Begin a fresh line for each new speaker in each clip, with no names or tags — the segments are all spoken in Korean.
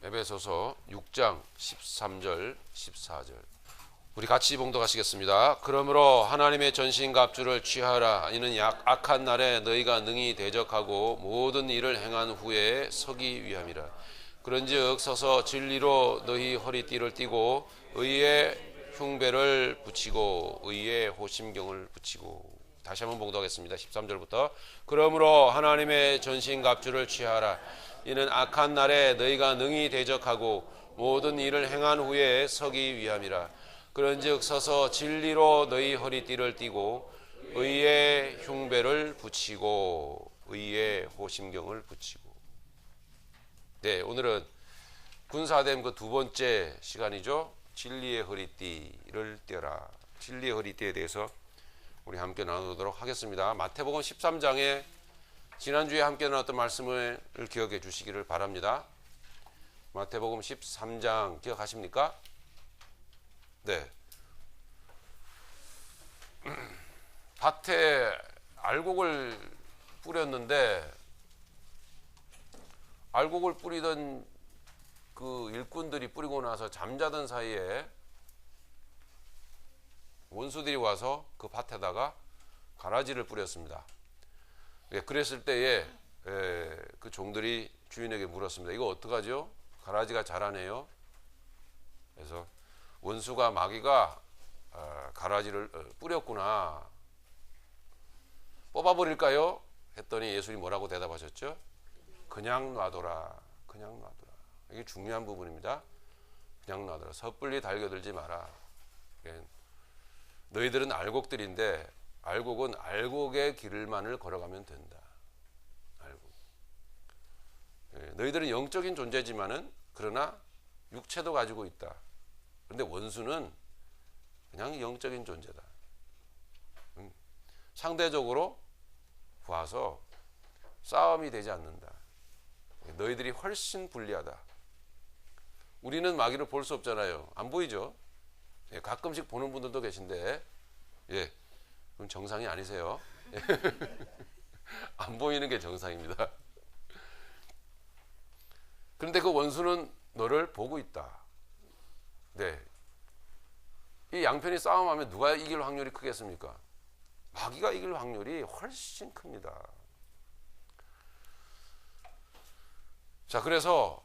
에베소서 6장 13절 14절 우리 같이 봉독하시겠습니다. 그러므로 하나님의 전신갑주를 취하라. 이는 악한 날에 너희가 능히 대적하고 모든 일을 행한 후에 서기 위함이라. 그런즉 서서 진리로 너희 허리띠를 띠고 의의 흉배를 붙이고 의의 호심경을 붙이고. 다시 한번 봉독하겠습니다. 13절부터 그러므로 하나님의 전신갑주를 취하라. 이는 악한 날에 너희가 능히 대적하고 모든 일을 행한 후에 서기 위함이라. 그런즉 서서 진리로 너희 허리띠를 띠고 의의 흉배를 붙이고 의의 호심경을 붙이고. 네, 오늘은 군사됨 그 두 번째 시간이죠. 진리의 허리띠를 띠어라. 진리의 허리띠에 대해서 우리 함께 나누도록 하겠습니다. 마태복음 13장에 지난주에 함께 나눴던 말씀을 기억해 주시기를 바랍니다. 마태복음 13장 기억하십니까? 네. 밭에 알곡을 뿌렸는데 알곡을 뿌리던 그 일꾼들이 뿌리고 나서 잠자던 사이에 원수들이 와서 그 밭에다가 가라지를 뿌렸습니다. 그랬을 때에 그 종들이 주인에게 물었습니다. 이거 어떡하죠? 가라지가 자라네요. 그래서 원수가 마귀가 가라지를 뿌렸구나. 뽑아버릴까요? 했더니 예수님이 뭐라고 대답하셨죠? 그냥 놔둬라. 그냥 놔둬라. 이게 중요한 부분입니다. 그냥 놔둬라. 섣불리 달겨들지 마라. 너희들은 알곡들인데 알곡은 알곡의 길만을 걸어가면 된다. 알곡. 너희들은 영적인 존재지만은 그러나 육체도 가지고 있다. 그런데 원수는 그냥 영적인 존재다. 상대적으로 봐서 싸움이 되지 않는다. 너희들이 훨씬 불리하다. 우리는 마귀를 볼 수 없잖아요. 안 보이죠? 가끔씩 보는 분들도 계신데, 그럼 정상이 아니세요. 안 보이는 게 정상입니다. 그런데 그 원수는 너를 보고 있다. 네. 이 양편이 싸움하면 누가 이길 확률이 크겠습니까? 마귀가 이길 확률이 훨씬 큽니다. 자, 그래서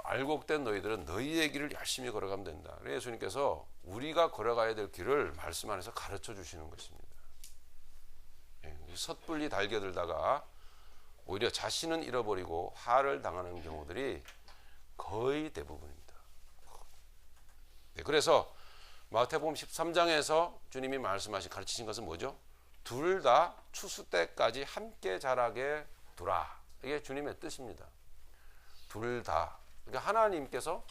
알곡된 너희들은 너희의 길을 열심히 걸어가면 된다. 그래서 예수님께서 우리가 걸어가야 될 길을 말씀 안에서 가르쳐 주시는 것입니다. 섣불리 달겨들다가 오히려 자신은 잃어버리고 화를 당하는 경우들이 거의 대부분입니다. 그래서 마태복음 13장에서 주님이 말씀하신 가르치신 것은 뭐죠? 둘 다 추수 때까지 함께 자라게 두라. 이게 주님의 뜻입니다. 둘 다. 그러니까 하나님께서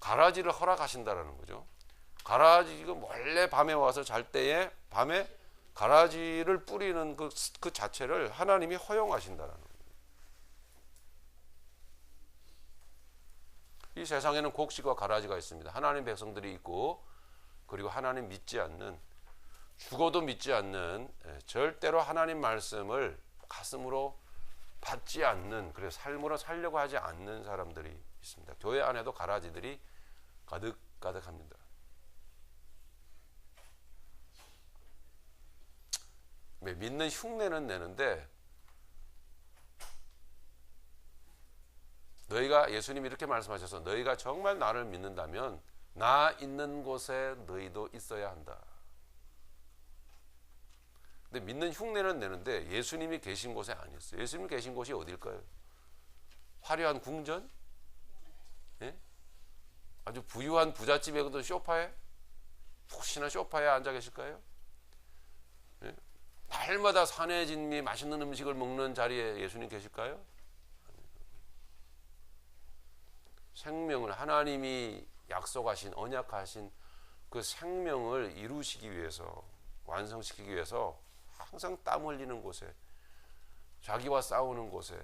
가라지를 허락하신다라는 거죠. 가라지가 원래 밤에 와서 잘 때에 밤에 가라지를 뿌리는 그 자체를 하나님이 허용하신다라는 거예요. 이 세상에는 곡식과 가라지가 있습니다. 하나님 백성들이 있고 그리고 하나님 믿지 않는 죽어도 믿지 않는 절대로 하나님 말씀을 가슴으로 받지 않는 그래서 삶으로 살려고 하지 않는 사람들이 있습니다. 교회 안에도 가라지들이 가득가득합니다. 믿는 흉내는 내는데 너희가 예수님이 이렇게 말씀하셔서 너희가 정말 나를 믿는다면 나 있는 곳에 너희도 있어야 한다. 근데 믿는 흉내는 내는데 예수님이 계신 곳에 아니었어요. 예수님이 계신 곳이 어딜까요? 화려한 궁전? 예? 아주 부유한 부잣집에도 소파에? 혹시나 소파에 앉아 계실까요? 예? 날마다 산의 진미 맛있는 음식을 먹는 자리에 예수님 계실까요? 생명을 하나님이 약속하신 언약하신 그 생명을 이루시기 위해서 완성시키기 위해서 항상 땀 흘리는 곳에 자기와 싸우는 곳에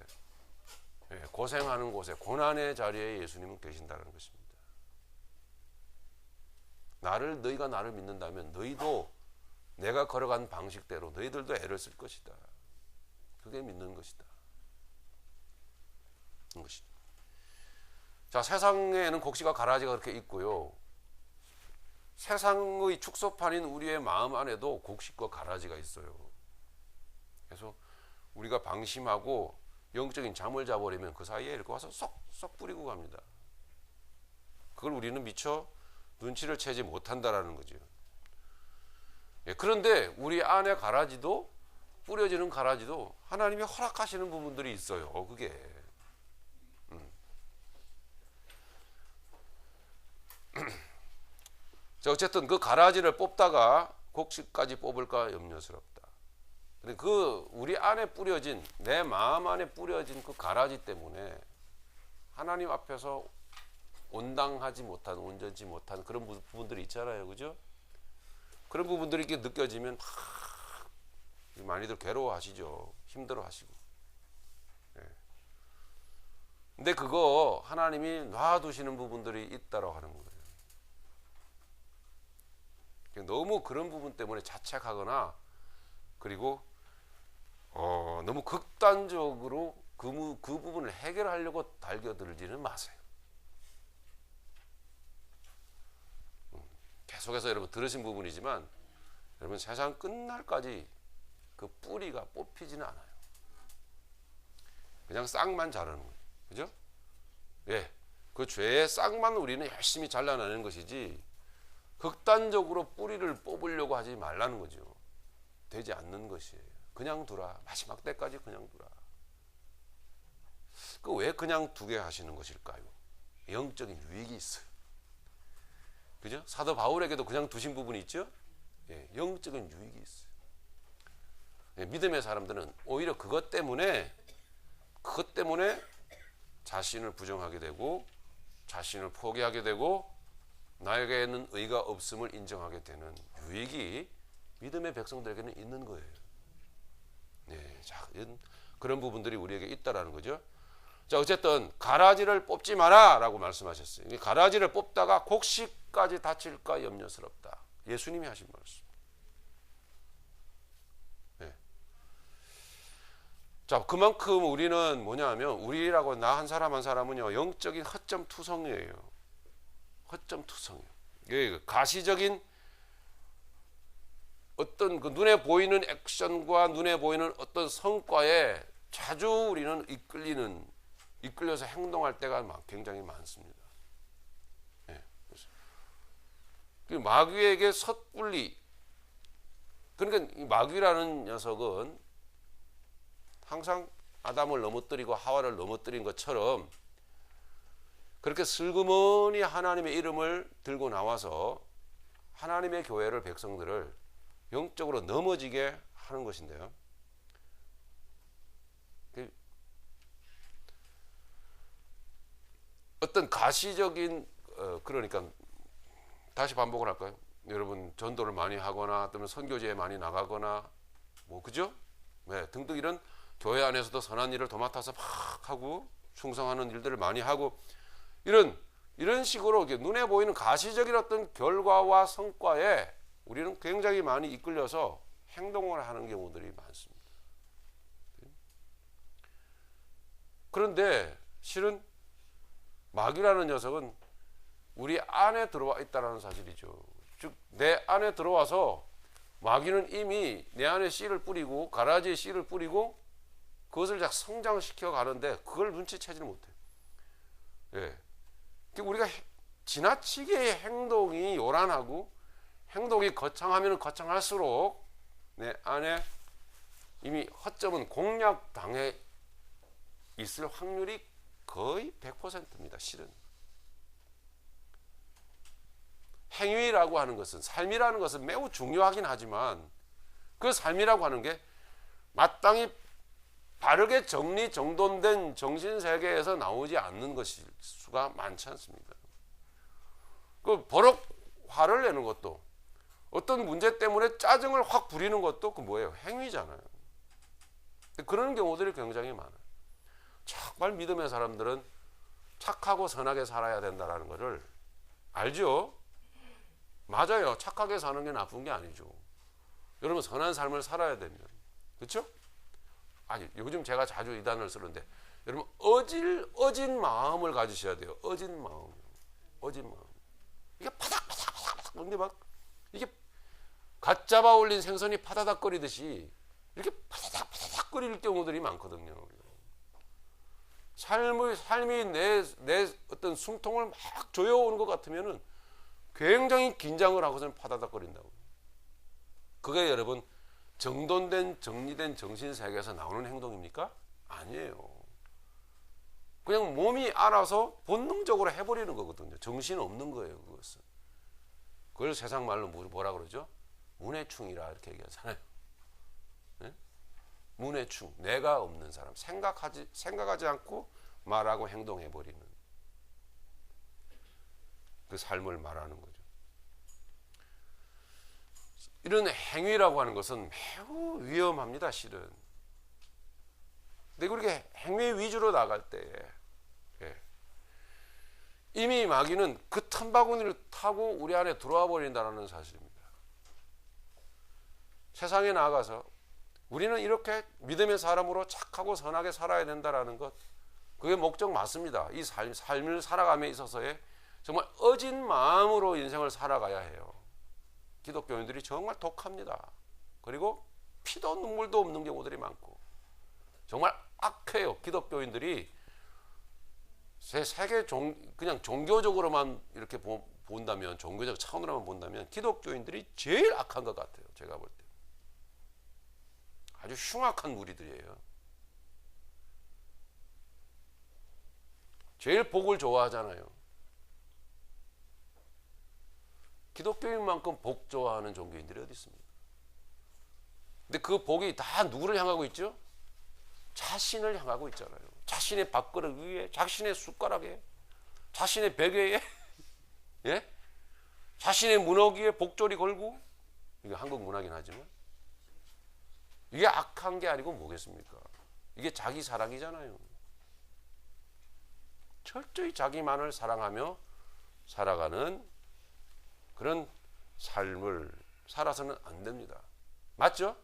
고생하는 곳에 고난의 자리에 예수님은 계신다는 것입니다. 너희가 나를 믿는다면 너희도 내가 걸어간 방식대로 너희들도 애를 쓸 것이다. 그게 믿는 것이다. 자, 세상에는 곡식과 가라지가 그렇게 있고요. 세상의 축소판인 우리의 마음 안에도 곡식과 가라지가 있어요. 그래서 우리가 방심하고 영적인 잠을 자버리면 그 사이에 이렇게 와서 쏙쏙 뿌리고 갑니다. 그걸 우리는 미처 눈치를 채지 못한다라는 거죠. 예, 그런데 우리 안에 가라지도, 뿌려지는 가라지도 하나님이 허락하시는 부분들이 있어요. 그게 자, 어쨌든 그 가라지를 뽑다가 곡식까지 뽑을까 염려스럽다. 근데 그 우리 안에 뿌려진, 내 마음 안에 뿌려진 그 가라지 때문에 하나님 앞에서 온당하지 못한, 온전치 못한 그런 부분들이 있잖아요. 그죠? 그런 부분들이 이렇게 느껴지면 많이들 괴로워하시죠. 힘들어 하시고. 네. 근데 그거 하나님이 놔두시는 부분들이 있다라고 하는 거예요. 너무 그런 부분 때문에 자책하거나 그리고 너무 극단적으로 그 부분을 해결하려고 달겨들지는 마세요. 계속해서 여러분 들으신 부분이지만 여러분 세상 끝날까지 그 뿌리가 뽑히지는 않아요. 그냥 싹만 자라는 거예요. 그죠? 예, 그 죄의 싹만 우리는 열심히 잘라내는 것이지 극단적으로 뿌리를 뽑으려고 하지 말라는 거죠. 되지 않는 것이에요. 그냥 두라. 마지막 때까지 그냥 두라. 그 왜 그냥 두게 하시는 것일까요? 영적인 유익이 있어요. 그죠? 사도 바울에게도 그냥 두신 부분이 있죠? 예, 영적인 유익이 있어요. 예, 믿음의 사람들은 오히려 그것 때문에 자신을 부정하게 되고 자신을 포기하게 되고 나에게는 의가 없음을 인정하게 되는 유익이 믿음의 백성들에게는 있는 거예요. 네, 자, 그런 부분들이 우리에게 있다라는 거죠. 자, 어쨌든 가라지를 뽑지 마라 라고 말씀하셨어요. 가라지를 뽑다가 곡식까지 다칠까 염려스럽다. 예수님이 하신 말씀. 네. 자, 그만큼 우리는 뭐냐면 우리라고 나 한 사람 한 사람은요 영적인 허점투성이에요. 허점투성이에요. 가시적인 어떤 그 눈에 보이는 액션과 눈에 보이는 어떤 성과에 자주 우리는 이끌려서 행동할 때가 굉장히 많습니다. 네. 마귀에게 섣불리, 그러니까 이 마귀라는 녀석은 항상 아담을 넘어뜨리고 하와를 넘어뜨린 것처럼 그렇게 슬그머니 하나님의 이름을 들고 나와서 하나님의 교회를, 백성들을 영적으로 넘어지게 하는 것인데요. 어떤 가시적인 그러니까 다시 반복을 할까요? 여러분 전도를 많이 하거나 또는 선교지에 많이 나가거나 뭐 그죠? 네, 등등 이런 교회 안에서도 선한 일을 도맡아서 막 하고 충성하는 일들을 많이 하고 이런 식으로 눈에 보이는 가시적인 어떤 결과와 성과에 우리는 굉장히 많이 이끌려서 행동을 하는 경우들이 많습니다. 그런데 실은 마귀라는 녀석은 우리 안에 들어와 있다는 사실이죠. 즉 내 안에 들어와서 마귀는 이미 내 안에 씨를 뿌리고 가라지에 씨를 뿌리고 그것을 성장시켜 가는데 그걸 눈치채지는 못해요. 예. 우리가 지나치게 행동이 요란하고 행동이 거창하면 거창할수록 내 안에 이미 허점은 공략당해 있을 확률이 거의 100%입니다. 실은. 행위라고 하는 것은, 삶이라는 것은 매우 중요하긴 하지만 그 삶이라고 하는 게 마땅히 바르게 정돈된 정신세계에서 나오지 않는 것일 수가 많지 않습니다. 그 버럭 화를 내는 것도, 어떤 문제 때문에 짜증을 확 부리는 것도 그 뭐예요? 행위잖아요. 그런 경우들이 굉장히 많아요. 정말 믿음의 사람들은 착하고 선하게 살아야 된다는 것을 알죠? 맞아요. 착하게 사는 게 나쁜 게 아니죠. 여러분 선한 삶을 살아야 되면, 그렇죠? 아니, 요즘 제가 자주 이 단어를 쓰는데 여러분 어진 마음을 가지셔야 돼요. 어진 마음. 이게 파닥파닥파닥 근데 막 이게 갓 잡아 올린 생선이 파다닥 거리듯이 이렇게 파다닥 거릴 경우들이 많거든요. 삶이 내 어떤 숨통을 막 조여오는 것 같으면은 굉장히 긴장을 하고서는 파다닥 거린다고. 그게 여러분 정돈된 정리된 정신 세계에서 나오는 행동입니까? 아니에요. 그냥 몸이 알아서 본능적으로 해버리는 거거든요. 정신 없는 거예요, 그것은. 그걸 세상 말로 뭐라 그러죠? 문해충이라 이렇게 얘기하잖아요. 네? 문해충, 내가 없는 사람, 생각하지 않고 말하고 행동해버리는 그 삶을 말하는 거죠. 이런 행위라고 하는 것은 매우 위험합니다, 실은. 근데 그렇게 행위 위주로 나갈 때에 이미 마귀는 그 틈바구니를 타고 우리 안에 들어와 버린다는 사실입니다. 세상에 나아가서 우리는 이렇게 믿음의 사람으로 착하고 선하게 살아야 된다는 것, 그게 목적 맞습니다. 이 삶을 살아감에 있어서의 정말 어진 마음으로 인생을 살아가야 해요. 기독교인들이 정말 독합니다. 그리고 피도 눈물도 없는 경우들이 많고 정말 악해요. 기독교인들이 세계 그냥 종교적으로만 이렇게 본다면, 종교적 차원으로만 본다면 기독교인들이 제일 악한 것 같아요. 제가 볼 때. 아주 흉악한 무리들이에요. 제일 복을 좋아하잖아요. 기독교인만큼 복 좋아하는 종교인들이 어디 있습니까? 근데 그 복이 다 누구를 향하고 있죠? 자신을 향하고 있잖아요. 자신의 밥그릇 위에, 자신의 숟가락에, 자신의 베개에, 예? 자신의 문어기에 복조리 걸고, 이게 한국 문화긴 하지만 이게 악한 게 아니고 뭐겠습니까? 이게 자기 사랑이잖아요. 철저히 자기만을 사랑하며 살아가는 그런 삶을 살아서는 안 됩니다. 맞죠?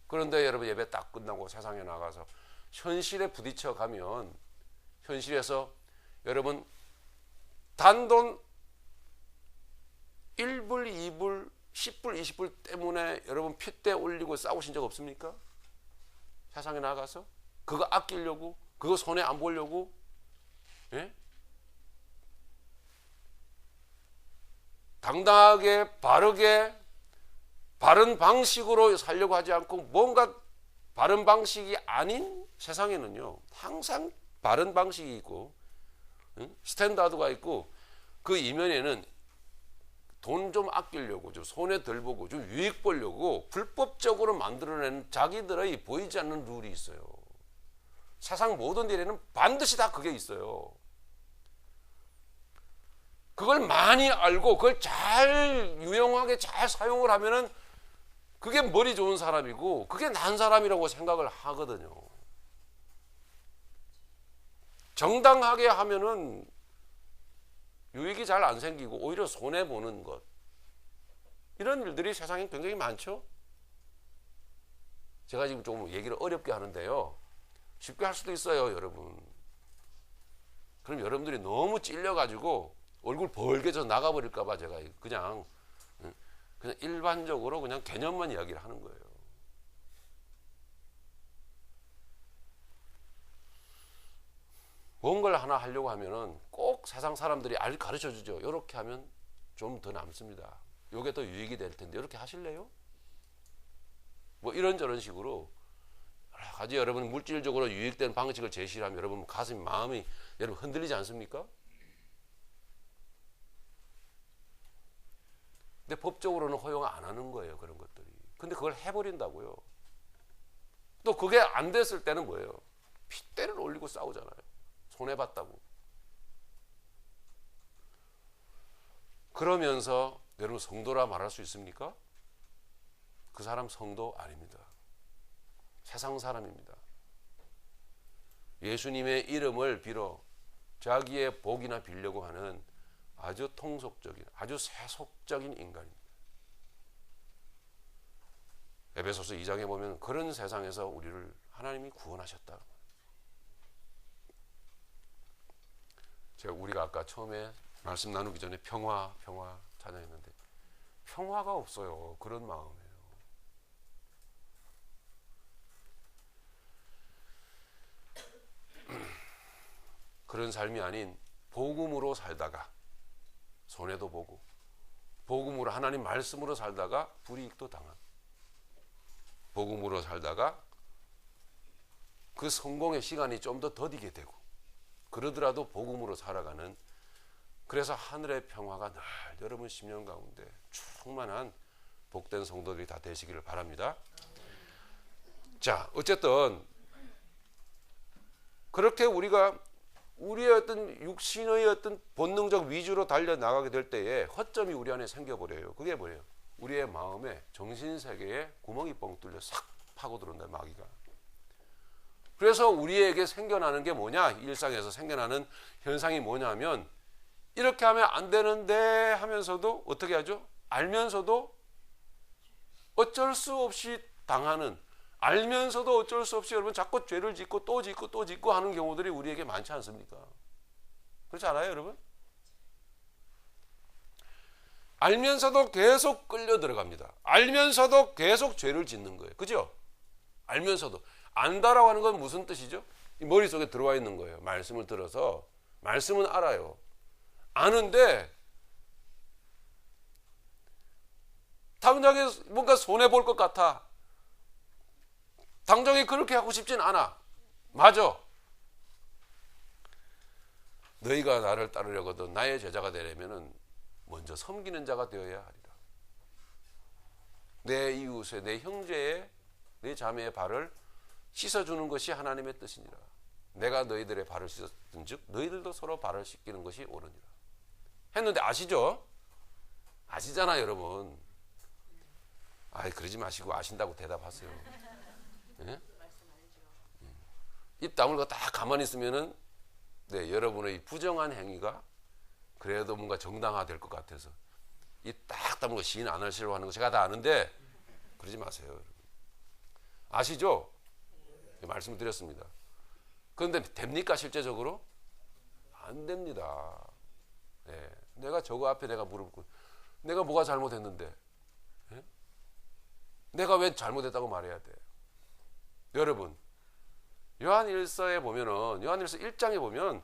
그런데 여러분 예배 딱 끝나고 세상에 나가서 현실에 부딪혀 가면 현실에서 여러분 단돈 1불, 2불, 10불, 20불 때문에 여러분 핏대 올리고 싸우신 적 없습니까? 세상에 나가서 그거 아끼려고, 그거 손해 안 보려고, 예? 당당하게 바르게 바른 방식으로 살려고 하지 않고 뭔가 바른 방식이 아닌 세상에는요 항상 바른 방식이 있고 스탠다드가 있고 그 이면에는 돈 좀 아끼려고 좀 손에 덜 보고 좀 유익 보려고 불법적으로 만들어낸 자기들의 보이지 않는 룰이 있어요. 세상 모든 일에는 반드시 다 그게 있어요. 그걸 많이 알고 그걸 잘 유용하게 잘 사용을 하면은 그게 머리 좋은 사람이고 그게 난 사람이라고 생각을 하거든요. 정당하게 하면은 유익이 잘 안 생기고 오히려 손해보는 것, 이런 일들이 세상에 굉장히 많죠. 제가 지금 조금 얘기를 어렵게 하는데요, 쉽게 할 수도 있어요 여러분. 그럼 여러분들이 너무 찔려가지고 얼굴 벌게져 나가버릴까 봐 제가 그냥 일반적으로 그냥 개념만 이야기를 하는 거예요. 뭔가를 하나 하려고 하면은 꼭 세상 사람들이 가르쳐 주죠. 이렇게 하면 좀 더 남습니다. 이게 더 유익이 될 텐데 이렇게 하실래요? 뭐 이런저런 식으로 여러 가지 여러분 물질적으로 유익된 방식을 제시하면 여러분 가슴 마음이 여러분 흔들리지 않습니까? 근데 법적으로는 허용 안 하는 거예요, 그런 것들이. 근데 그걸 해버린다고요. 또 그게 안 됐을 때는 뭐예요? 핏대를 올리고 싸우잖아요. 손해봤다고. 그러면서 여러분 성도라 말할 수 있습니까? 그 사람 성도 아닙니다. 세상 사람입니다. 예수님의 이름을 빌어 자기의 복이나 빌려고 하는 아주 통속적인, 아주 세속적인 인간입니다. 에베소서 2장에 보면 그런 세상에서 우리를 하나님이 구원하셨다. 우리가 아까 처음에 말씀 나누기 전에 평화 찬양했는데 평화가 없어요. 그런 마음이에요. 그런 삶이 아닌 복음으로 살다가 손해도 보고 복음으로 하나님 말씀으로 살다가 불이익도 당한, 복음으로 살다가 그 성공의 시간이 좀 더 더디게 되고 그러더라도 복음으로 살아가는, 그래서 하늘의 평화가 늘 여러분 심령 가운데 충만한 복된 성도들이 다 되시기를 바랍니다. 자, 어쨌든 그렇게 우리가 우리의 어떤 육신의 어떤 본능적 위주로 달려나가게 될 때에 허점이 우리 안에 생겨버려요. 그게 뭐예요? 우리의 마음에 정신세계에 구멍이 뻥 뚫려 싹 파고들어온다, 마귀가. 그래서 우리에게 생겨나는 게 뭐냐? 일상에서 생겨나는 현상이 뭐냐면, 이렇게 하면 안 되는데 하면서도 어떻게 하죠? 알면서도 어쩔 수 없이 당하는, 알면서도 어쩔 수 없이 여러분 자꾸 죄를 짓고 또 짓고 또 짓고 하는 경우들이 우리에게 많지 않습니까? 그렇지 않아요, 여러분? 알면서도 계속 끌려 들어갑니다. 알면서도 계속 죄를 짓는 거예요. 그죠? 알면서도. 안다라고 하는 건 무슨 뜻이죠? 이 머릿속에 들어와 있는 거예요. 말씀을 들어서. 말씀은 알아요. 아는데 당장에 뭔가 손해볼 것 같아. 당장에 그렇게 하고 싶진 않아. 맞아. 너희가 나를 따르려거든 나의 제자가 되려면은 먼저 섬기는 자가 되어야 하리라. 내 이웃의, 내 형제의, 내 자매의 발을 씻어주는 것이 하나님의 뜻이니라. 내가 너희들의 발을 씻었던 즉 너희들도 서로 발을 씻기는 것이 옳으니라. 했는데 아시죠? 아시잖아요, 여러분. 그러지 마시고 아신다고 대답하세요. 예? 입 다물고 딱 가만히 있으면은 여러분의 부정한 행위가 그래도 뭔가 정당화될 것 같아서 입 딱 다물고 시인 안 하시려고 하는 거 제가 다 아는데 그러지 마세요, 여러분. 아시죠? 말씀을 드렸습니다. 그런데 됩니까, 실제적으로? 안 됩니다. 내가 저거 앞에 내가 무릎 꿇고 내가 뭐가 잘못했는데, 내가 왜 잘못했다고 말해야 돼? 여러분, 요한일서에 보면은, 요한일서 1장에 보면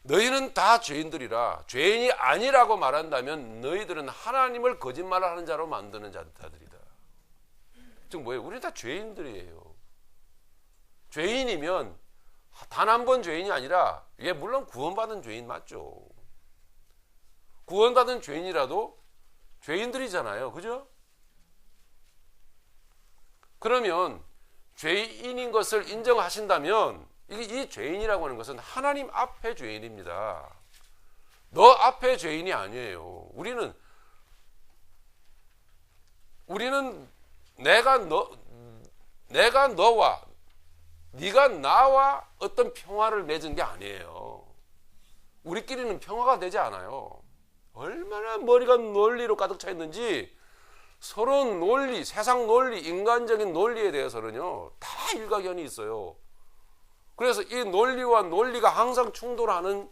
너희는 다 죄인들이라, 죄인이 아니라고 말한다면 너희들은 하나님을 거짓말을 하는 자로 만드는 자들이다. 즉 뭐예요? 우리는 다 죄인들이에요. 죄인이면 단 한 번 죄인이 아니라, 물론 구원받은 죄인 맞죠. 구원받은 죄인이라도 죄인들이잖아요. 그죠? 그러면 죄인인 것을 인정하신다면 이 죄인이라고 하는 것은 하나님 앞에 죄인입니다. 너 앞에 죄인이 아니에요. 우리는 내가 너와 네가 나와 어떤 평화를 맺은 게 아니에요. 우리끼리는 평화가 되지 않아요. 얼마나 머리가 논리로 가득 차 있는지 서로 논리, 세상 논리, 인간적인 논리에 대해서는요 다 일가견이 있어요. 그래서 이 논리와 논리가 항상 충돌하는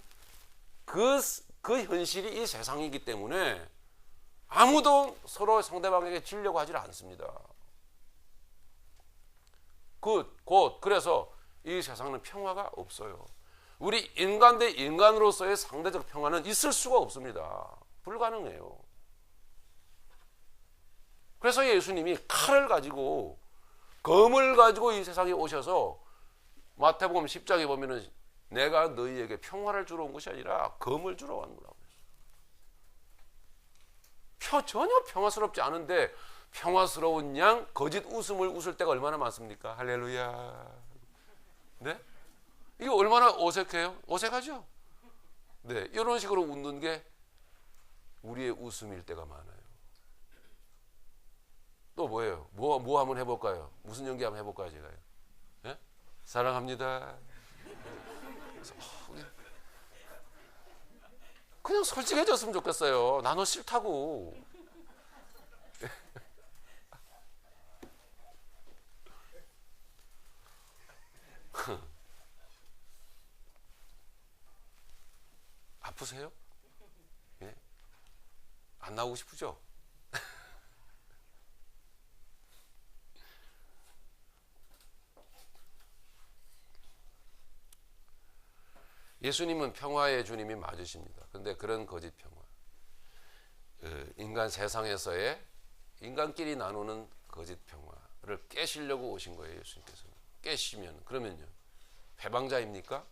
그 현실이 이 세상이기 때문에 아무도 서로 상대방에게 지려고 하질 않습니다. 그래서 이 세상은 평화가 없어요. 우리 인간 대 인간으로서의 상대적 평화는 있을 수가 없습니다. 불가능해요. 그래서 예수님이 칼을 가지고, 검을 가지고 이 세상에 오셔서 마태복음 10장에 보면은 내가 너희에게 평화를 주러 온 것이 아니라 검을 주러 온 거라고 했어요. 전혀 평화스럽지 않은데 평화스러운 양 거짓 웃음을 웃을 때가 얼마나 많습니까? 할렐루야. 네? 이게 얼마나 어색해요? 어색하죠? 네, 이런 식으로 웃는 게 우리의 웃음일 때가 많아요. 또 뭐예요? 뭐 한번 해볼까요? 무슨 연기 한번 해볼까요, 제가요? 네? 사랑합니다. 그냥 솔직해졌으면 좋겠어요. 나 너 싫다고. 아프세요? 예? 안 나오고 싶으죠? 예수님은 평화의 주님이 맞으십니다. 그런데 그런 거짓 평화, 인간 세상에서의 인간끼리 나누는 거짓 평화를 깨시려고 오신 거예요. 예수님께서는. 깨시면 그러면요, 패방자입니까?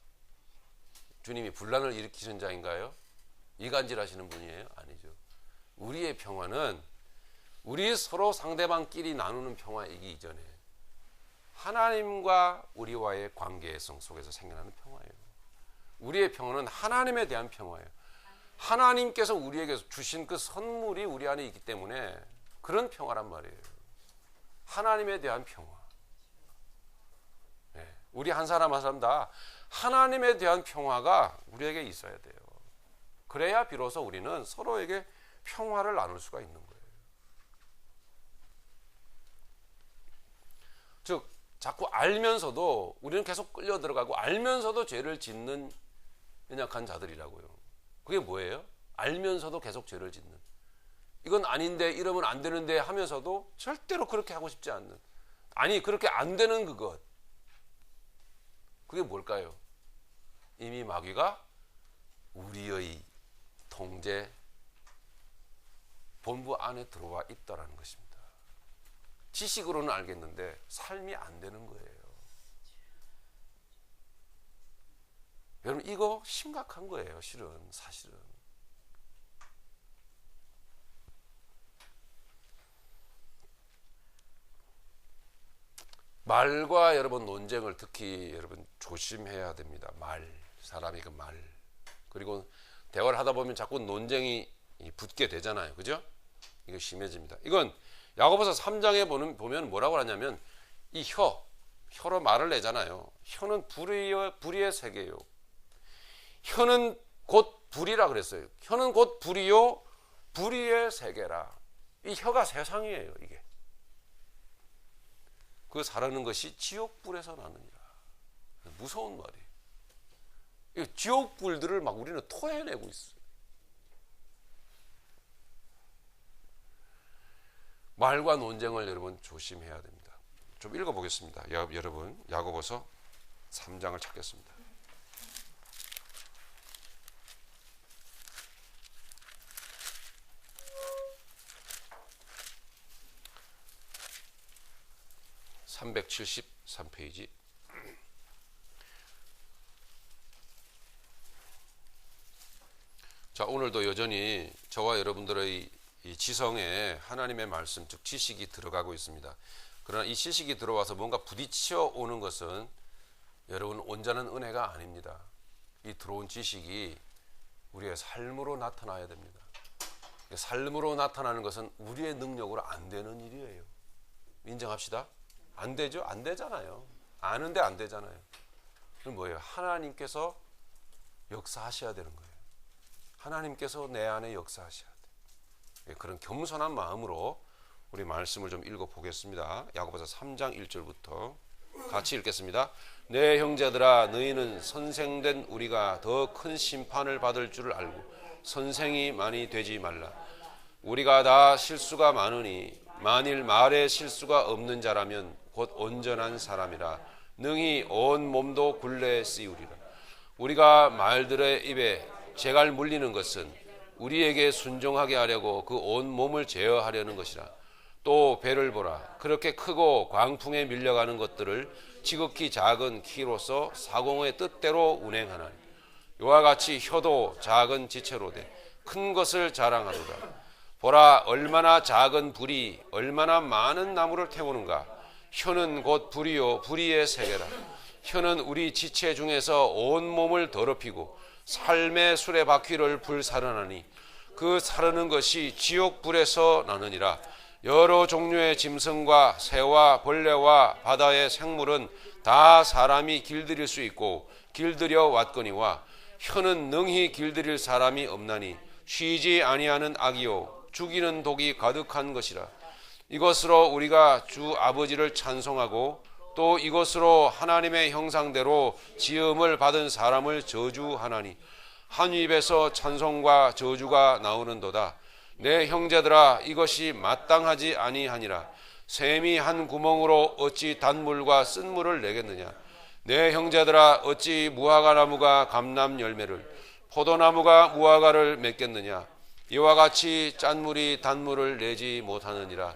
주님이 분란을 일으키신 자인가요? 이간질하시는 분이에요? 아니죠. 우리의 평화는 우리 서로 상대방끼리 나누는 평화이기 이전에 하나님과 우리와의 관계성 속에서 생겨나는 평화예요. 우리의 평화는 하나님에 대한 평화예요. 하나님께서 우리에게 주신 그 선물이 우리 안에 있기 때문에 그런 평화란 말이에요. 하나님에 대한 평화. 네. 우리 한 사람 한 사람 다 하나님에 대한 평화가 우리에게 있어야 돼요. 그래야 비로소 우리는 서로에게 평화를 나눌 수가 있는 거예요. 즉 자꾸 알면서도 우리는 계속 끌려 들어가고 알면서도 죄를 짓는 연약한 자들이라고요. 그게 뭐예요? 알면서도 계속 죄를 짓는, 이건 아닌데 이러면 안 되는데 하면서도 절대로 그렇게 하고 싶지 않는, 아니 그렇게 안 되는 그것, 그게 뭘까요? 이미 마귀가 우리의 통제 본부 안에 들어와 있다라는 것입니다. 지식으로는 알겠는데 삶이 안 되는 거예요. 여러분 이거 심각한 거예요. 사실은. 말과 여러분 논쟁을 특히 여러분 조심해야 됩니다. 사람이 그 말. 그리고 대화를 하다 보면 자꾸 논쟁이 붙게 되잖아요. 그죠? 이거 심해집니다. 이건 야고보서 3장에 보면 뭐라고 하냐면 이 혀로 말을 내잖아요. 혀는 불의의 세계요. 혀는 곧 불이라 그랬어요. 혀는 곧 불이요 불의의 세계라. 이 혀가 세상이에요. 이게 그 사르는 것이 지옥불에서 나느니라. 무서운 말이에요. 이 지옥불들을 막 우리는 토해내고 있어요. 말과 논쟁을 여러분 조심해야 됩니다. 좀 읽어보겠습니다. 여러분 야고보서 3장을 찾겠습니다. (373페이지) 자, 오늘도 여전히 저와 여러분들의 이 지성에 하나님의 말씀, 즉 지식이 들어가고 있습니다. 그러나 이 지식이 들어와서 뭔가 부딪혀 오는 것은 여러분 온전한 은혜가 아닙니다. 이 들어온 지식이 우리의 삶으로 나타나야 됩니다. 삶으로 나타나는 것은 우리의 능력으로 안 되는 일이에요. 인정합시다. 안 되죠? 안 되잖아요. 아는데 안 되잖아요. 그럼 뭐예요? 하나님께서 역사하셔야 되는 거예요. 하나님께서 내 안에 역사하셔야 돼요. 그런 겸손한 마음으로 우리 말씀을 좀 읽어보겠습니다. 야고보서 3장 1절부터 같이 읽겠습니다. 내 형제들아, 너희는 선생된 우리가 더 큰 심판을 받을 줄 알고 선생이 많이 되지 말라. 우리가 다 실수가 많으니 만일 말에 실수가 없는 자라면 곧 온전한 사람이라 능히 온 몸도 굴레 씌우리라. 우리가 말들의 입에 재갈 물리는 것은 우리에게 순종하게 하려고 그 온 몸을 제어하려는 것이라. 또 배를 보라. 그렇게 크고 광풍에 밀려가는 것들을 지극히 작은 키로서 사공의 뜻대로 운행하나니 이와 같이 혀도 작은 지체로 돼 큰 것을 자랑하도다. 보라, 얼마나 작은 불이 얼마나 많은 나무를 태우는가. 혀는 곧 불이요 불의의 세계라. 혀는 우리 지체 중에서 온 몸을 더럽히고 삶의 수레바퀴를 불사르나니 그 사르는 것이 지옥불에서 나느니라. 여러 종류의 짐승과 새와 벌레와 바다의 생물은 다 사람이 길들일 수 있고 길들여 왔거니와 혀는 능히 길들일 사람이 없나니 쉬지 아니하는 악이요 죽이는 독이 가득한 것이라. 이것으로 우리가 주 아버지를 찬송하고 또 이것으로 하나님의 형상대로 지음을 받은 사람을 저주하나니 한 입에서 찬송과 저주가 나오는도다. 내 형제들아, 이것이 마땅하지 아니하니라. 샘이 한 구멍으로 어찌 단물과 쓴물을 내겠느냐. 내 형제들아, 어찌 무화과 나무가 감람 열매를, 포도나무가 무화과를 맺겠느냐. 이와 같이 짠물이 단물을 내지 못하느니라.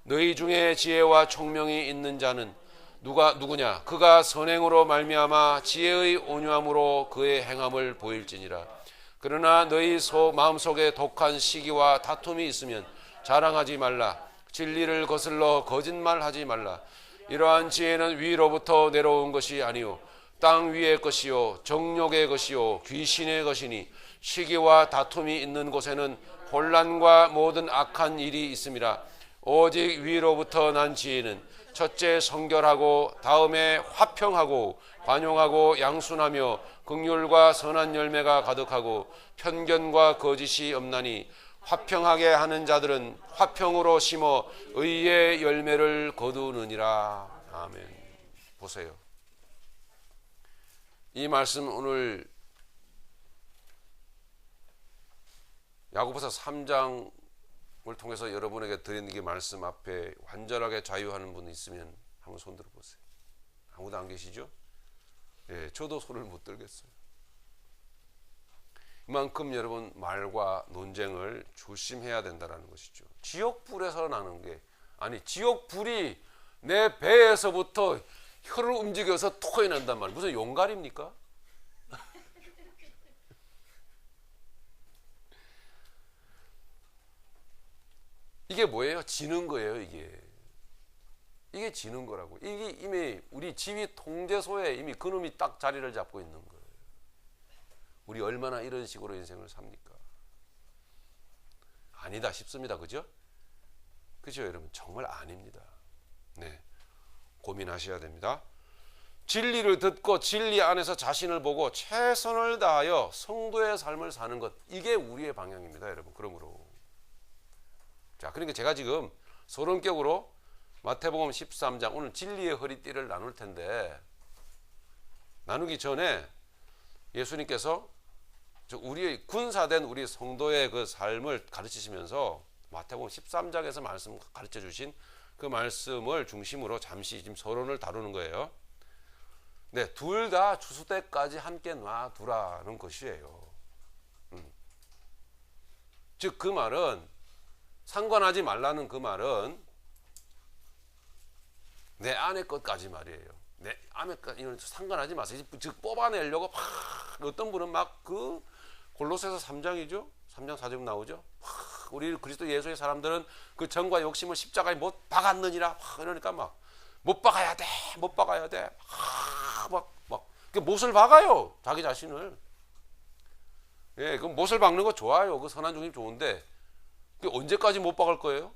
너희 중에 지혜와 총명이 있는 자는 누구냐. 그가 선행으로 말미암아 지혜의 온유함으로 그의 행함을 보일지니라. 그러나 너희 마음속에 독한 시기와 다툼이 있으면 자랑하지 말라. 진리를 거슬러 거짓말하지 말라. 이러한 지혜는 위로부터 내려온 것이 아니요 땅 위의 것이요 정욕의 것이요 귀신의 것이니, 시기와 다툼이 있는 곳에는 혼란과 모든 악한 일이 있음이라. 오직 위로부터 난 지혜는 첫째 성결하고, 다음에 화평하고 관용하고 양순하며 긍휼과 선한 열매가 가득하고 편견과 거짓이 없나니, 화평하게 하는 자들은 화평으로 심어 의의 열매를 거두느니라. 아멘. 보세요. 이 말씀 오늘 야고보서 3장을 통해서 여러분에게 드리는 이 말씀 앞에 완전하게 자유하는 분 있으면 한번 손 들어보세요. 아무도 안 계시죠? 예, 저도 손을 못 들겠어요. 이만큼 여러분 말과 논쟁을 조심해야 된다는 것이죠. 지옥불에서 나는 게, 아니 지옥불이 내 배에서부터 혀를 움직여서 토해낸단 말이에요. 무슨 용갈입니까? 이게 뭐예요? 지는 거예요. 이게 지는 거라고. 이게 이미 우리 지휘 통제소에 이미 그놈이 딱 자리를 잡고 있는 거예요. 우리 얼마나 이런 식으로 인생을 삽니까? 아니다 싶습니다. 그죠? 그죠, 여러분? 정말 아닙니다. 네, 고민하셔야 됩니다. 진리를 듣고 진리 안에서 자신을 보고 최선을 다하여 성도의 삶을 사는 것, 이게 우리의 방향입니다, 여러분. 그러므로 자, 그러니까 제가 지금 서론격으로 마태복음 13장 오늘 진리의 허리띠를 나눌 텐데, 나누기 전에 예수님께서 우리의 군사된 우리 성도의 그 삶을 가르치시면서 마태복음 13장에서 말씀 가르쳐 주신 그 말씀을 중심으로 잠시 지금 서론을 다루는 거예요. 네, 둘 다 추수 때까지 함께 놔두라는 것이에요. 즉 그 말은, 상관하지 말라는 그 말은 내 아내 것까지 말이에요. 내 아내까지 상관하지 마세요. 즉 뽑아내려고 막, 어떤 분은 막 그 골로새서 3장이죠. 3장 4절 나오죠. 우리 그리스도 예수의 사람들은 그 정과 욕심을 십자가에 못 박았느니라. 그러니까 막 못 박아야 돼, 못 박아야 돼. 막 못을 박아요, 자기 자신을. 예, 그 못을 박는 거 좋아요. 그 선한 중심 좋은데, 그 언제까지 못 박을 거예요?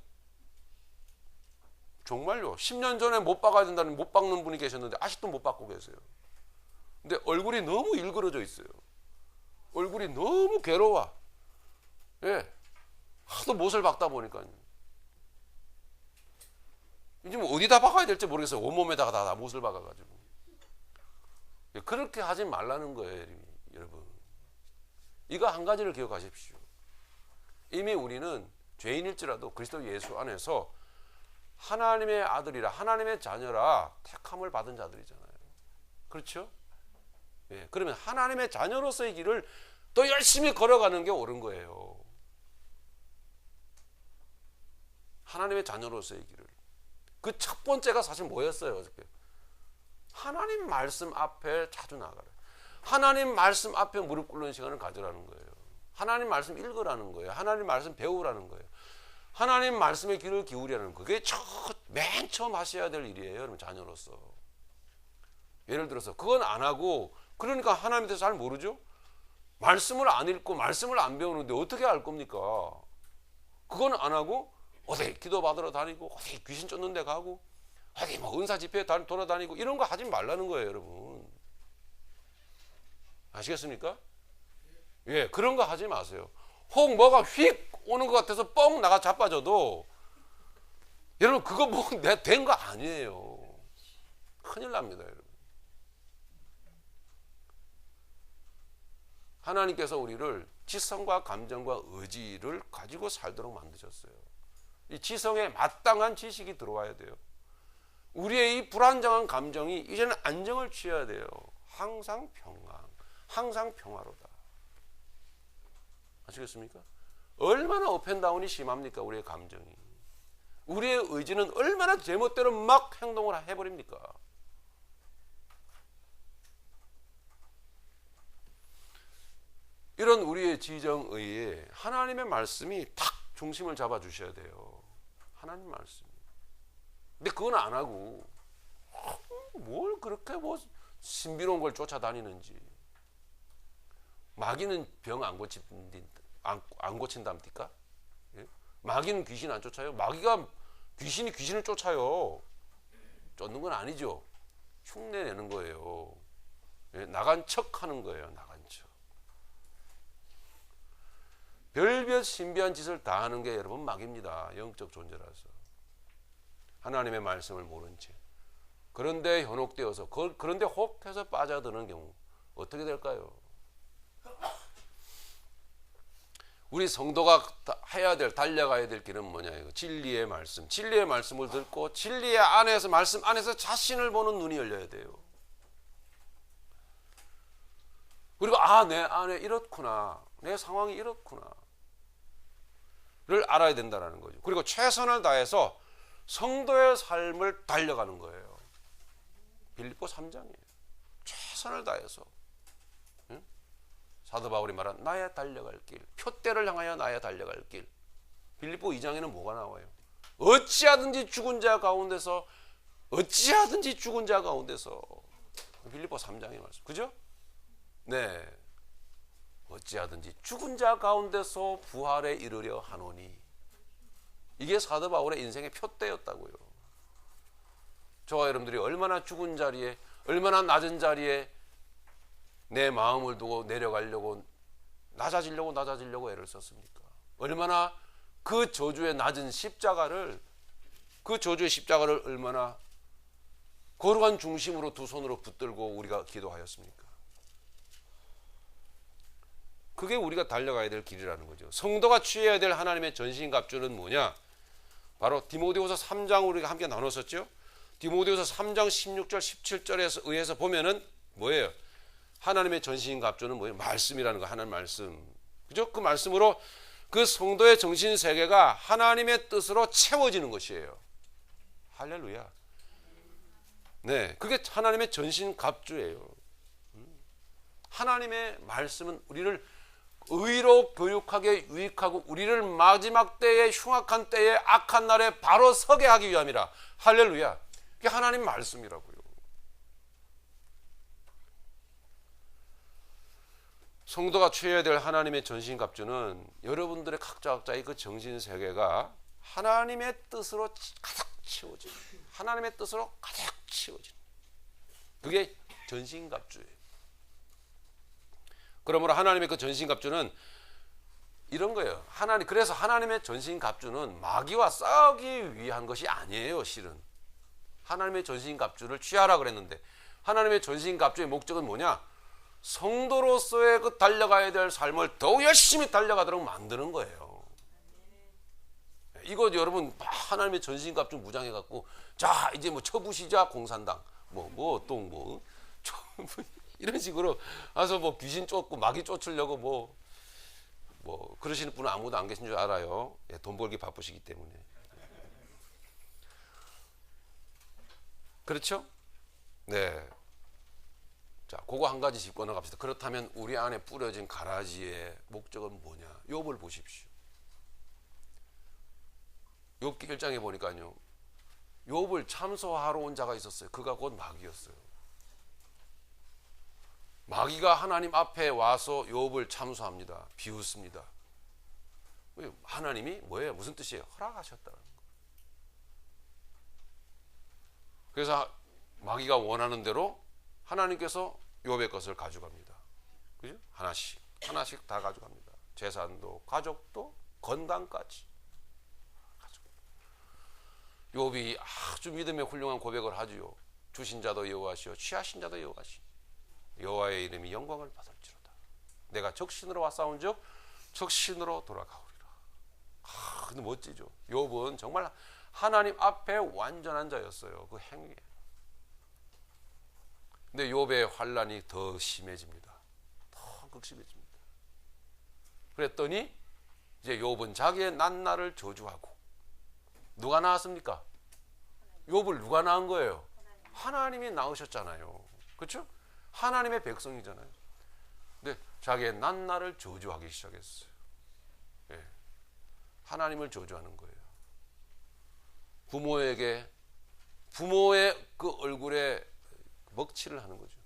정말요. 10년 전에 못 박아야 된다는 못 박는 분이 계셨는데 아직도 못 박고 계세요. 근데 얼굴이 너무 일그러져 있어요. 얼굴이 너무 괴로워. 예, 하도 못을 박다 보니까요. 이제 뭐 어디다 박아야 될지 모르겠어요. 온몸에다가 다 못을 박아가지고. 예, 그렇게 하지 말라는 거예요, 여러분. 이거 한 가지를 기억하십시오. 이미 우리는 죄인일지라도 그리스도 예수 안에서 하나님의 아들이라, 하나님의 자녀라 택함을 받은 자들이잖아요. 그렇죠? 예, 그러면 하나님의 자녀로서의 길을 또 열심히 걸어가는 게 옳은 거예요. 하나님의 자녀로서의 길을. 그 첫 번째가 사실 뭐였어요? 어저께? 하나님 말씀 앞에 자주 나가라. 하나님 말씀 앞에 무릎 꿇는 시간을 가져라는 거예요. 하나님 말씀 읽으라는 거예요. 하나님 말씀 배우라는 거예요. 하나님 말씀의 귀를 기울이라는 거. 그게 맨 처음 하셔야 될 일이에요, 여러분, 자녀로서. 예를 들어서 그건 안 하고, 그러니까 하나님에 대해서 잘 모르죠? 말씀을 안 읽고 말씀을 안 배우는데 어떻게 알 겁니까? 그건 안 하고 어디 기도 받으러 다니고, 어디 귀신 쫓는 데 가고, 어디 뭐 은사 집회에 돌아다니고, 이런 거 하지 말라는 거예요, 여러분. 아시겠습니까? 예, 그런 거 하지 마세요. 혹 뭐가 휙 오는 것 같아서 뻥 나가 자빠져도, 여러분 그거 뭐 된 거 아니에요. 큰일 납니다, 여러분. 하나님께서 우리를 지성과 감정과 의지를 가지고 살도록 만드셨어요. 이 지성에 마땅한 지식이 들어와야 돼요. 우리의 이 불안정한 감정이 이제는 안정을 취해야 돼요. 항상 평안, 항상 평화로다. 아시겠습니까? 얼마나 업앤다운이 심합니까? 우리의 감정이. 우리의 의지는 얼마나 제멋대로 막 행동을 해버립니까? 이런 우리의 지정의에 하나님의 말씀이 탁 중심을 잡아주셔야 돼요. 하나님 말씀. 근데 그건 안 하고 뭘 그렇게 뭐 신비로운 걸 쫓아다니는지. 마귀는 병 안 고친답니까? 예? 마귀는 귀신 안 쫓아요? 마귀가 귀신이 귀신을 쫓아요. 쫓는 건 아니죠. 흉내 내는 거예요. 예? 나간 척 하는 거예요. 나간 척. 별별 신비한 짓을 다 하는 게 여러분 마귀입니다. 영적 존재라서. 하나님의 말씀을 모른 채. 그런데 현혹되어서 그런데 혹해서 빠져드는 경우 어떻게 될까요? 우리 성도가 해야 될, 달려가야 될 길은 뭐냐? 진리의 말씀. 진리의 말씀을 듣고 진리의 안에서, 말씀 안에서 자신을 보는 눈이 열려야 돼요. 그리고 내 안에 이렇구나. 내 상황이 이렇구나. 를 알아야 된다는 거죠. 그리고 최선을 다해서 성도의 삶을 달려가는 거예요. 빌립보 3장이에요. 최선을 다해서. 사도 바울이 말한 나의 달려갈 길, 표대를 향하여 나의 달려갈 길. 빌립보 2장에는 뭐가 나와요? 어찌하든지 죽은 자 가운데서 빌립보 3장의 말씀. 그죠? 네. 어찌하든지 죽은 자 가운데서 부활에 이르려 하노니. 이게 사도 바울의 인생의 표대였다고요. 저와 여러분들이 얼마나 죽은 자리에, 얼마나 낮은 자리에 내 마음을 두고 내려가려고 낮아지려고 애를 썼습니까? 얼마나 그 저주의 낮은 십자가를 얼마나 거룩한 중심으로 두 손으로 붙들고 우리가 기도하였습니까? 그게 우리가 달려가야 될 길이라는 거죠. 성도가 취해야 될 하나님의 전신갑주는 뭐냐? 바로 디모데후서 3장 우리가 함께 나눴었죠. 디모데후서 3장 16절 17절에 의해서 보면은 뭐예요? 하나님의 전신갑주는 뭐예요? 말씀이라는 거. 하나님 말씀. 그죠? 그 말씀으로 그 성도의 정신 세계가 하나님의 뜻으로 채워지는 것이에요. 할렐루야. 네, 그게 하나님의 전신갑주예요. 하나님의 말씀은 우리를 의로 교육하게 유익하고 우리를 마지막 때에 흉악한 때에 악한 날에 바로 서게 하기 위함이라. 할렐루야. 그게 하나님 말씀이라고요. 성도가 취해야 될 하나님의 전신갑주는 여러분들의 각자의 그 정신세계가 하나님의 뜻으로 가득 채워지는, 하나님의 뜻으로 가득 채워지는, 그게 전신갑주예요. 그러므로 하나님의 그 전신갑주는 이런 거예요. 그래서 하나님의 전신갑주는 마귀와 싸우기 위한 것이 아니에요. 실은 하나님의 전신갑주를 취하라 그랬는데 하나님의 전신갑주의 목적은 뭐냐? 성도로서의 그 달려가야 될 삶을 더 열심히 달려가도록 만드는 거예요. 이거 여러분 하나님의 전신갑주 무장해갖고 자 이제 뭐 쳐부시자 공산당 이런 식으로 와서 뭐 귀신 쫓고 마귀 쫓으려고 뭐 그러시는 분은 아무도 안 계신 줄 알아요. 예, 돈 벌기 바쁘시기 때문에. 그렇죠? 네. 자, 그거 한 가지 짚고 나갑시다. 그렇다면 우리 안에 뿌려진 가라지의 목적은 뭐냐? 욥을 보십시오. 욥기 1장에 보니까요. 욥을 참소하러 온 자가 있었어요. 그가 곧 마귀였어요. 마귀가 하나님 앞에 와서 욥을 참소합니다. 비웃습니다. 하나님이 뭐예요? 무슨 뜻이에요? 허락하셨다는 거예요. 그래서 마귀가 원하는 대로 하나님께서 욥의 것을 가져갑니다. 그죠? 하나씩 다 가져갑니다. 재산도, 가족도, 건강까지. 욥이 아주 믿음의 훌륭한 고백을 하지요. 주신 자도 여호와시요 취하신 자도 여호와시. 여호와의 이름이 영광을 받을지로다. 내가 적신으로 와 싸운즉 적신으로 돌아가오리라. 근데 멋지죠. 욥은 정말 하나님 앞에 완전한 자였어요. 그 행위에. 근데 욥의 환란이 더 심해집니다. 더 극심해집니다. 그랬더니 이제 욥은 자기의 낱날을 저주하고, 누가 낳았습니까? 욥을 누가 낳은 거예요? 하나님이 낳으셨잖아요. 그렇죠? 하나님의 백성이잖아요. 근데 자기의 낱날을 저주하기 시작했어요. 예. 하나님을 저주하는 거예요. 부모의 그 얼굴에 먹칠을 하는 거죠.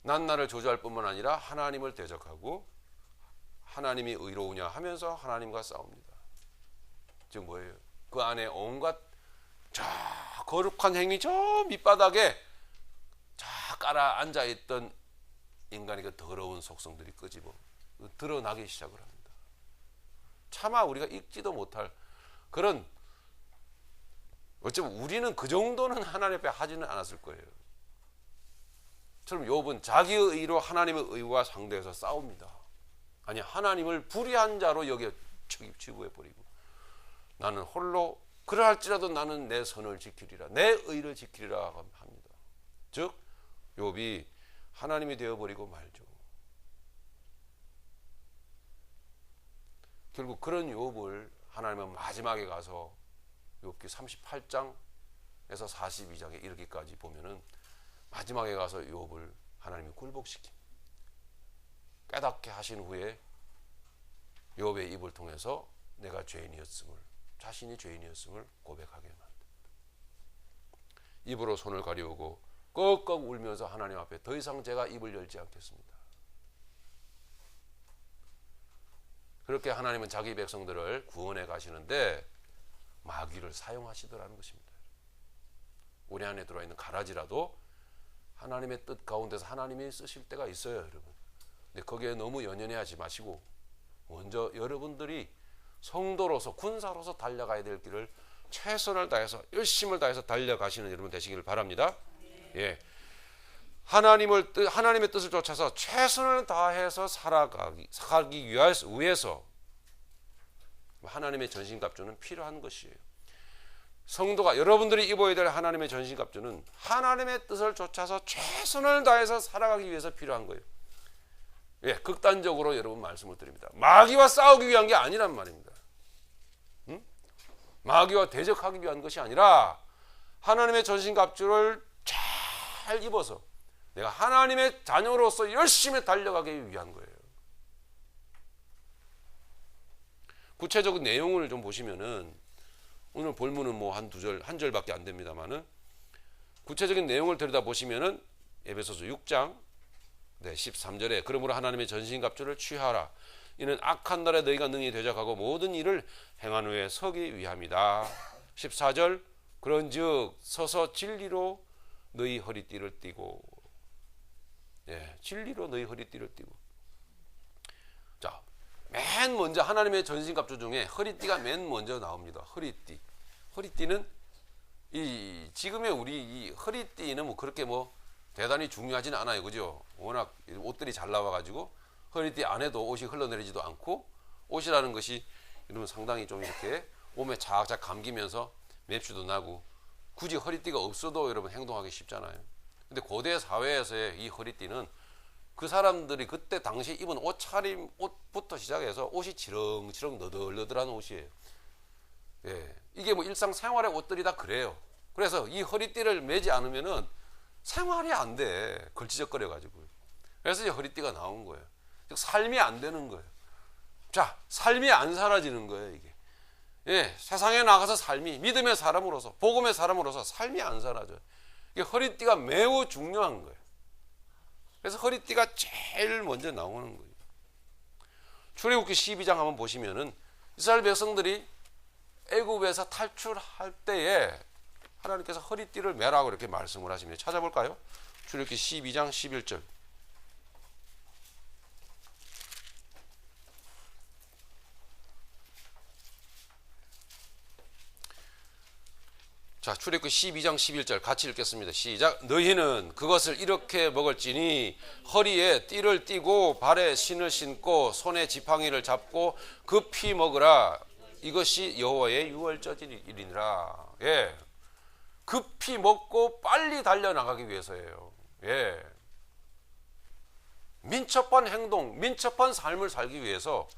낱날을 저주할 뿐만 아니라 하나님을 대적하고, 하나님이 의로우냐 하면서 하나님과 싸웁니다. 즉 뭐예요? 그 안에 온갖 거룩한 행위 저 밑바닥에 깔아 앉아있던 인간의 그 더러운 속성들이 끄집어 드러나기 시작을 합니다. 차마 우리가 읽지도 못할 그런, 어쩌면 우리는 그 정도는 하나님 앞에 하지는 않았을 거예요. 처럼 욥은 자기의 의로 하나님의 의와 상대해서 싸웁니다. 아니, 하나님을 불의한 자로 여겨 취급해버리고, 나는 홀로 그러할지라도 나는 내 선을 지키리라, 내 의를 지키리라 합니다. 즉 욥이 하나님이 되어버리고 말죠. 결국 그런 욥을 하나님은 마지막에 가서 욥기 38장에서 42장에 이르기까지 보면은 마지막에 가서 욥을 하나님이 굴복시킵니다. 깨닫게 하신 후에 욥의 입을 통해서 내가 죄인이었음을, 자신이 죄인이었음을 고백하게 만듭니다. 입으로 손을 가리우고 꺽꺽 울면서 하나님 앞에 더 이상 제가 입을 열지 않겠습니다. 그렇게 하나님은 자기 백성들을 구원해 가시는데 마귀를 사용하시더라는 것입니다. 우리 안에 들어와 있는 가라지라도 하나님의 뜻 가운데서 하나님이 쓰실 때가 있어요, 여러분. 근데 거기에 너무 연연해하지 마시고 먼저 여러분들이 성도로서, 군사로서 달려가야 될 길을 최선을 다해서, 열심을 다해서 달려가시는 여러분 되시기를 바랍니다. 예, 하나님의 뜻을 쫓아서 최선을 다해서 살아가기 위해서 하나님의 전신갑주는 필요한 것이에요. 성도가, 여러분들이 입어야 될 하나님의 전신갑주는 하나님의 뜻을 쫓아서 최선을 다해서 살아가기 위해서 필요한 거예요. 예, 극단적으로 여러분 말씀을 드립니다. 마귀와 싸우기 위한 게 아니란 말입니다. 마귀와 대적하기 위한 것이 아니라 하나님의 전신갑주를 잘 입어서 내가 하나님의 자녀로서 열심히 달려가기 위한 거예요. 구체적인 내용을 좀 보시면은, 오늘 본문은 뭐 한 절밖에 안 됩니다만은, 구체적인 내용을 들여다 보시면은 에베소서 6장 13절에 그러므로 하나님의 전신갑주를 취하라. 이는 악한 날에 너희가 능히 대적하고 모든 일을 행한 후에 서기 위함이다. 14절 그런즉 서서 진리로 너희 허리띠를 띠고, 진리로 너희 허리띠를 띠고. 자, 맨 먼저 하나님의 전신갑주 중에 허리띠가 맨 먼저 나옵니다. 허리띠는 지금의 우리 이 허리띠는 뭐 그렇게 뭐 대단히 중요하지는 않아요, 그죠? 워낙 옷들이 잘 나와가지고 허리띠 안에도 옷이 흘러내리지도 않고, 옷이라는 것이 이러면 상당히 좀 이렇게 몸에 착착 감기면서 맵시도 나고, 굳이 허리띠가 없어도 여러분 행동하기 쉽잖아요. 근데 고대 사회에서의 이 허리띠는 그 사람들이 그때 당시 입은 옷부터 시작해서 옷이 치렁치렁 너덜너덜한 옷이에요. 예, 이게 뭐 일상생활의 옷들이 다 그래요. 그래서 이 허리띠를 매지 않으면은 생활이 안 돼. 걸치적거려 가지고. 그래서 이제 허리띠가 나온 거예요. 즉 삶이 안 되는 거예요. 자, 삶이 안 사라지는 거예요, 이게. 예, 세상에 나가서 삶이, 믿음의 사람으로서, 복음의 사람으로서 삶이 안 사라져요. 이게 허리띠가 매우 중요한 거예요. 그래서 허리띠가 제일 먼저 나오는 거예요. 출애굽기 12장 한번 보시면은 이스라엘 백성들이 애굽에서 탈출할 때에 하나님께서 허리띠를 매라고 이렇게 말씀을 하십니다. 찾아볼까요? 출애굽기 12장 11절. 자, 출애굽기 12장 11절 같이 읽겠습니다. 시작. 너희는 그것을 이렇게 먹을지니 허리에 띠를 띠고 발에 신을 신고 손에 지팡이를 잡고 급히 먹으라. 이것이 여호와의 유월절이니라. 예. 급히 먹고 빨리 달려나가기 위해서예요. 예. 민첩한 행동, 민첩한 삶을 살기 위해서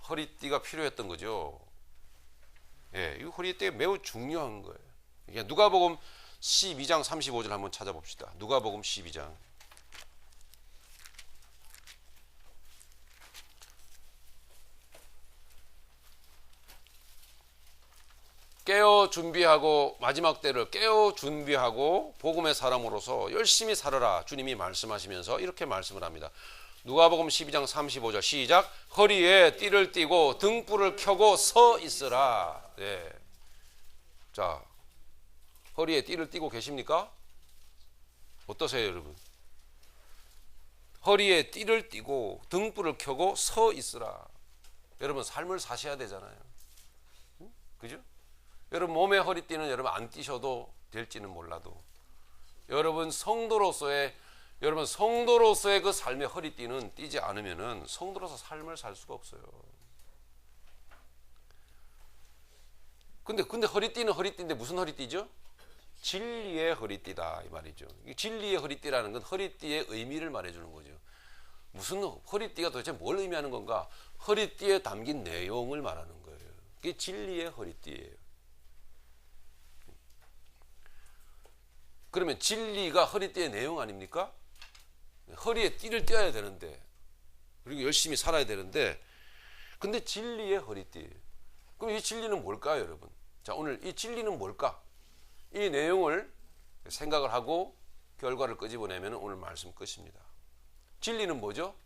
허리띠가 필요했던 거죠. 예, 이 허리띠가 매우 중요한 거예요. 이게 누가복음 12장 35절 한번 찾아봅시다. 누가복음 12장. 깨어 준비하고 마지막 때를 깨어 준비하고 복음의 사람으로서 열심히 살아라. 주님이 말씀하시면서 이렇게 말씀을 합니다. 누가복음 12장 35절 시작. 허리에 띠를 띠고 등불을 켜고 서 있으라. 네. 자, 허리에 띠를 띠고 계십니까? 어떠세요, 여러분? 허리에 띠를 띠고 등불을 켜고 서 있으라. 여러분 삶을 사셔야 되잖아요. 그죠? 여러분 몸에 허리띠는 여러분 안 띠셔도 될지는 몰라도 여러분 성도로서의 그 삶의 허리띠는 띠지 않으면은 성도로서 삶을 살 수가 없어요. 근데 허리띠는 허리띠인데 무슨 허리띠죠? 진리의 허리띠다 이 말이죠. 진리의 허리띠라는 건 허리띠의 의미를 말해주는 거죠. 무슨 허리띠가 도대체 뭘 의미하는 건가? 허리띠에 담긴 내용을 말하는 거예요. 그게 진리의 허리띠예요. 그러면 진리가 허리띠의 내용 아닙니까? 허리에 띠를 떼어야 되는데 그리고 열심히 살아야 되는데 근데 진리의 허리띠. 그럼 이 진리는 뭘까요, 여러분? 자, 오늘 이 진리는 뭘까? 이 내용을 생각을 하고 결과를 끄집어내면 오늘 말씀 끝입니다. 진리는 뭐죠?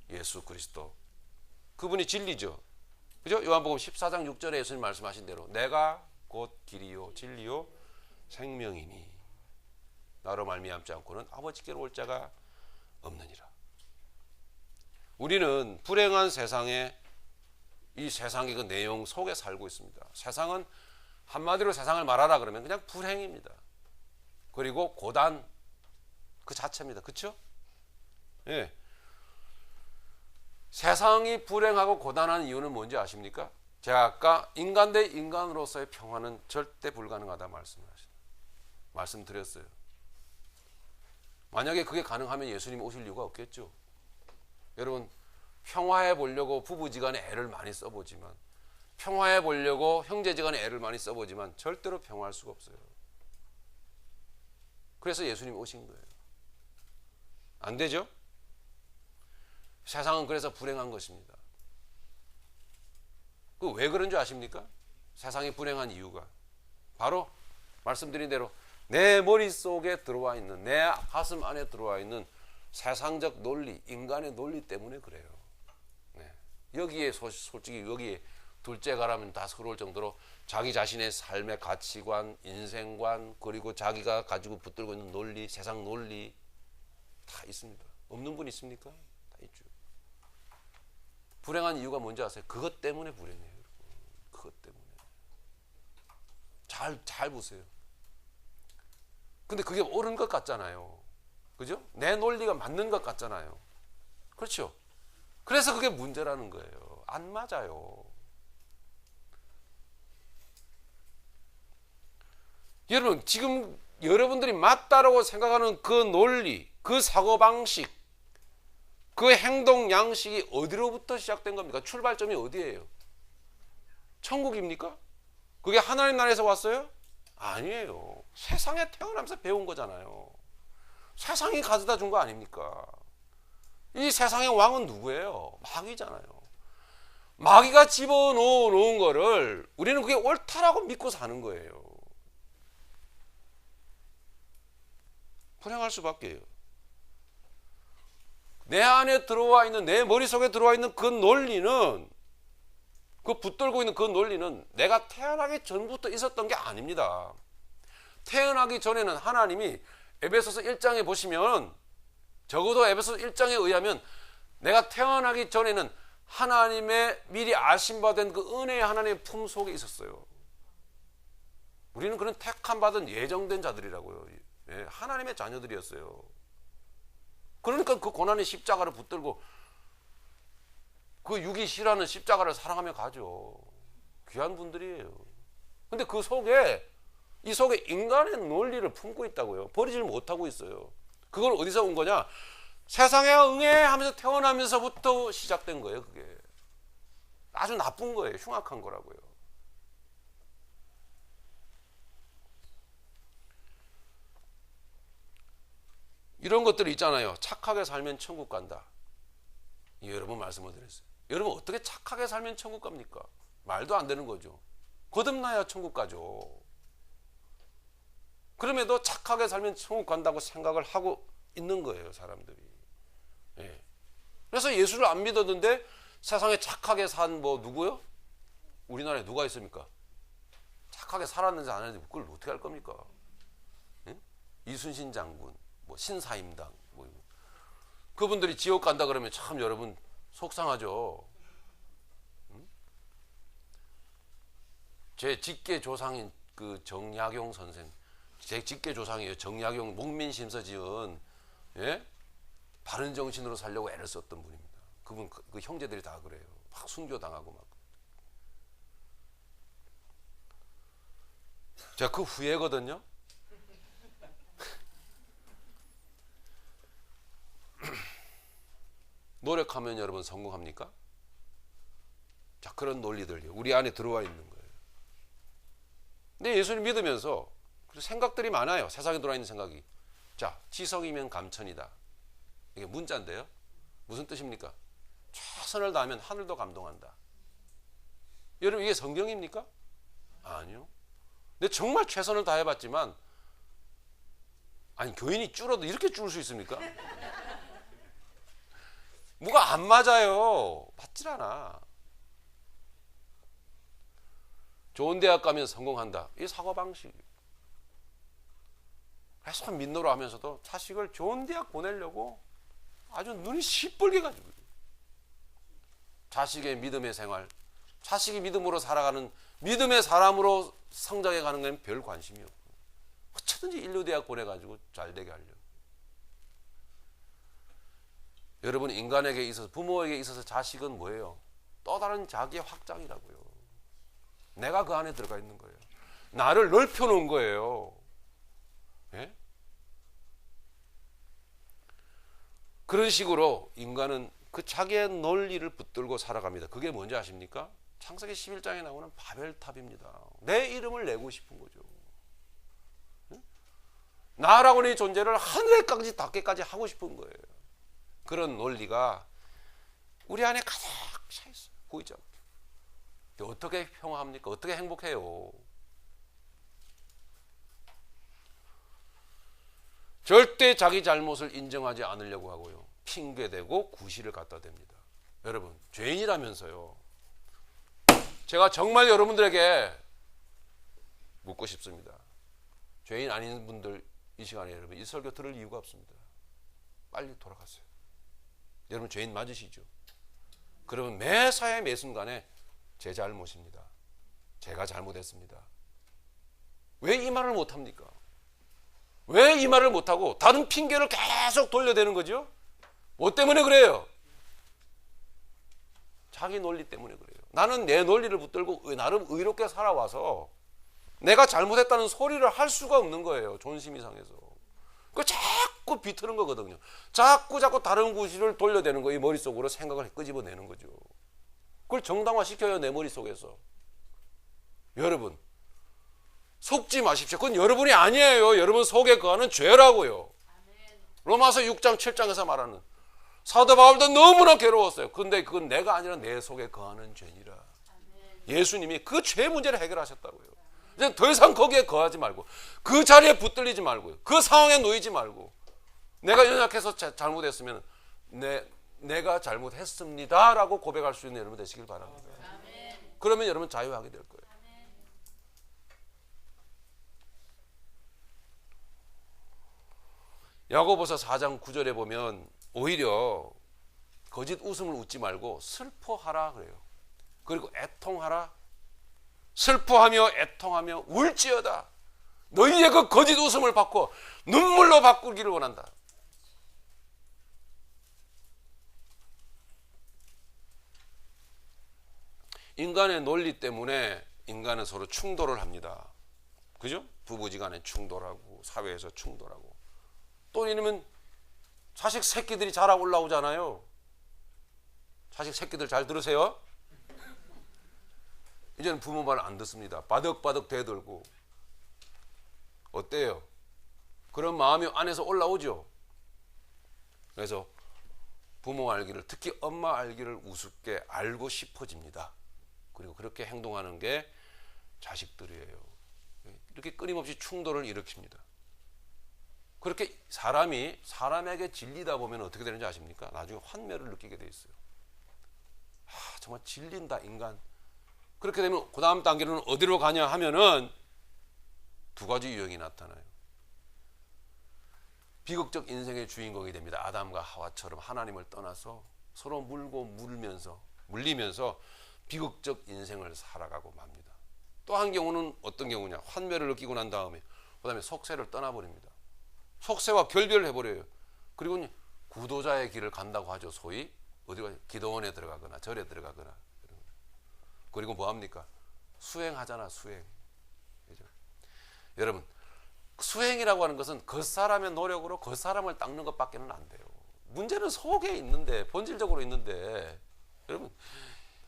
예수 그리스도. 그분이 진리죠. 그죠? 요한복음 14장 6절에 예수님 말씀하신 대로 내가 곧 길이요 진리요 생명이니 나로 말미암지 않고는 아버지께로 올 자가 없느니라. 우리는 불행한 세상에 이 세상의 그 내용 속에 살고 있습니다. 세상은 한마디로 세상을 말하라 그러면 그냥 불행입니다. 그리고 고단 그 자체입니다. 그렇죠? 예. 세상이 불행하고 고단한 이유는 뭔지 아십니까? 제가 아까 인간 대 인간으로서의 평화는 절대 불가능하다 말씀드렸어요. 만약에 그게 가능하면 예수님 오실 이유가 없겠죠. 여러분 평화해 보려고 부부지간에 애를 많이 써보지만 평화해 보려고 형제지간에 애를 많이 써보지만 절대로 평화할 수가 없어요. 그래서 예수님 오신 거예요. 안 되죠? 세상은 그래서 불행한 것입니다. 그 왜 그런 줄 아십니까? 세상이 불행한 이유가 바로 말씀드린 대로 내 머릿속에 들어와 있는 내 가슴 안에 들어와 있는 세상적 논리, 인간의 논리 때문에 그래요. 네. 여기에 솔직히 여기에 둘째 가라면 다 서러울 정도로 자기 자신의 삶의 가치관, 인생관 그리고 자기가 가지고 붙들고 있는 논리, 세상 논리 다 있습니다. 없는 분 있습니까? 다 있죠. 불행한 이유가 뭔지 아세요? 그것 때문에 불행해요. 그것 때문에. 잘 보세요. 근데 그게 옳은 것 같잖아요. 그죠? 내 논리가 맞는 것 같잖아요. 그렇죠? 그래서 그게 문제라는 거예요. 안 맞아요. 여러분, 지금 여러분들이 맞다라고 생각하는 그 논리, 그 사고방식, 그 행동 양식이 어디로부터 시작된 겁니까? 출발점이 어디예요? 천국입니까? 그게 하나님 나라에서 왔어요? 아니에요. 세상에 태어나면서 배운 거잖아요. 세상이 가져다 준 거 아닙니까? 이 세상의 왕은 누구예요? 마귀잖아요. 마귀가 집어넣은 거를 우리는 그게 옳다라고 믿고 사는 거예요. 불행할 수밖에요. 내 안에 들어와 있는 내 머릿속에 들어와 있는 그 논리는 그 붙들고 있는 그 논리는 내가 태어나기 전부터 있었던 게 아닙니다. 태어나기 전에는 하나님이 에베소서 1장에 보시면 적어도 에베소서 1장에 의하면 내가 태어나기 전에는 하나님의 미리 아신 바 된 그 은혜의 하나님의 품 속에 있었어요. 우리는 그런 택함 받은 예정된 자들이라고요. 예, 하나님의 자녀들이었어요. 그러니까 그 고난의 십자가를 붙들고 그 육이 싫어하는 십자가를 사랑하며 가죠. 귀한 분들이에요. 근데 그 속에 이 속에 인간의 논리를 품고 있다고요. 버리질 못하고 있어요. 그걸 어디서 온 거냐? 세상에 응해 하면서 태어나면서부터 시작된 거예요. 그게 아주 나쁜 거예요. 흉악한 거라고요. 이런 것들이 있잖아요. 착하게 살면 천국 간다. 여러 번 말씀을 드렸어요. 여러분 어떻게 착하게 살면 천국 갑니까? 말도 안 되는 거죠. 거듭나야 천국 가죠. 그럼에도 착하게 살면 천국 간다고 생각을 하고 있는 거예요, 사람들이. 예. 그래서 예수를 안 믿었는데 세상에 착하게 산 뭐 누구요? 우리나라에 누가 있습니까? 착하게 살았는지 안 했는지 그걸 어떻게 할 겁니까? 예? 이순신 장군, 뭐 신사임당, 뭐 그분들이 지옥 간다 그러면 참 여러분 속상하죠. 제 직계 조상인 그 정약용 선생, 제 직계 조상이에요. 정약용 목민심서 지은 예? 바른 정신으로 살려고 애를 썼던 분입니다. 그분 그 형제들이 다 그래요. 막 순교 당하고 막. 제가 그 후예거든요. 노력하면 여러분 성공합니까? 자, 그런 논리들이 우리 안에 들어와 있는 거예요. 근데 예수를 믿으면서 생각들이 많아요. 세상에 들어와 있는 생각이. 자, 지성이면 감천이다. 이게 문자인데요. 무슨 뜻입니까? 최선을 다하면 하늘도 감동한다. 여러분 이게 성경입니까? 아니요. 근데 정말 최선을 다해봤지만 아니 교인이 줄어도 이렇게 줄을 수 있습니까? 뭐가 안 맞아요. 맞질 않아. 좋은 대학 가면 성공한다. 이게 사고방식. 계속 민노로 하면서도 자식을 좋은 대학 보내려고 아주 눈이 시뻘게 가지고 자식의 믿음의 생활, 자식이 믿음으로 살아가는 믿음의 사람으로 성장해 가는 건 별 관심이 없고 어쩌든지 인류대학 보내가지고 잘 되게 하려고. 여러분 인간에게 있어서 부모에게 있어서 자식은 뭐예요? 또 다른 자기의 확장이라고요. 내가 그 안에 들어가 있는 거예요. 나를 넓혀 놓은 거예요. 예? 그런 식으로 인간은 그 자기의 논리를 붙들고 살아갑니다. 그게 뭔지 아십니까? 창세기 11장에 나오는 바벨탑입니다. 내 이름을 내고 싶은 거죠. 예? 나라고는 이 존재를 하늘에까지 닿게까지 하고 싶은 거예요. 그런 논리가 우리 안에 가득 차 있어요. 보이지 않게. 어떻게 평화합니까? 어떻게 행복해요? 절대 자기 잘못을 인정하지 않으려고 하고요. 핑계대고 구실을 갖다 댑니다. 여러분 죄인이라면서요. 제가 정말 여러분들에게 묻고 싶습니다. 죄인 아닌 분들 이 시간에 여러분 이 설교 들을 이유가 없습니다. 빨리 돌아가세요. 여러분 죄인 맞으시죠? 그러면 매사에 매 순간에 제 잘못입니다. 제가 잘못했습니다. 왜 이 말을 못합니까? 왜 이 말을 못하고 다른 핑계를 계속 돌려대는 거죠? 뭐 때문에 그래요? 자기 논리 때문에 그래요. 나는 내 논리를 붙들고 나름 의롭게 살아와서 내가 잘못했다는 소리를 할 수가 없는 거예요. 존심이 상해서. 그 자꾸 비트는 거거든요. 자꾸 다른 구실을 돌려대는 거, 이 머릿속으로 생각을 끄집어내는 거죠. 그걸 정당화시켜요, 내 머릿속에서. 여러분, 속지 마십시오. 그건 여러분이 아니에요. 여러분 속에 거하는 죄라고요. 로마서 6장 7장에서 말하는 사도 바울도 너무나 괴로웠어요. 그런데 그건 내가 아니라 내 속에 거하는 죄니라. 예수님이 그 죄 문제를 해결하셨다고요. 이제 더 이상 거기에 거하지 말고 그 자리에 붙들리지 말고요. 그 상황에 놓이지 말고 내가 연약해서 잘못했으면 내가 잘못했습니다 라고 고백할 수 있는 여러분 되시길 바랍니다. 그러면 여러분 자유하게 될 거예요. 야고보서 4장 9절에 보면 오히려 거짓 웃음을 웃지 말고 슬퍼하라 그래요. 그리고 애통하라. 슬퍼하며 애통하며 울지어다. 너희의 그 거짓 웃음을 바꿔 눈물로 바꾸기를 원한다. 인간의 논리 때문에 인간은 서로 충돌을 합니다. 그죠? 부부지간에 충돌하고 사회에서 충돌하고 또 이러면 자식 새끼들이 자라 올라오잖아요. 자식 새끼들 잘 들으세요. 이제는 부모 말 안 듣습니다. 바득바득 대들고. 어때요? 그런 마음이 안에서 올라오죠. 그래서 부모 알기를, 특히 엄마 알기를 우습게 알고 싶어집니다. 그리고 그렇게 행동하는 게 자식들이에요. 이렇게 끊임없이 충돌을 일으킵니다. 그렇게 사람에게 질리다 보면 어떻게 되는지 아십니까? 나중에 환멸을 느끼게 돼 있어요. 정말 질린다 인간. 그렇게 되면 그 다음 단계는 어디로 가냐 하면은 두 가지 유형이 나타나요. 비극적 인생의 주인공이 됩니다. 아담과 하와처럼 하나님을 떠나서 서로 물리면서 비극적 인생을 살아가고 맙니다. 또 한 경우는 어떤 경우냐? 환멸을 느끼고 난 다음에 그 다음에 속세를 떠나버립니다. 속세와 결별을 해버려요. 그리고 구도자의 길을 간다고 하죠. 소위 어디가 기도원에 들어가거나 절에 들어가거나. 그리고 뭐합니까? 수행하잖아. 수행. 그죠? 여러분, 수행이라고 하는 것은 겉사람의 노력으로 겉사람을 닦는 것밖에는 안 돼요. 문제는 속에 있는데, 본질적으로 있는데, 여러분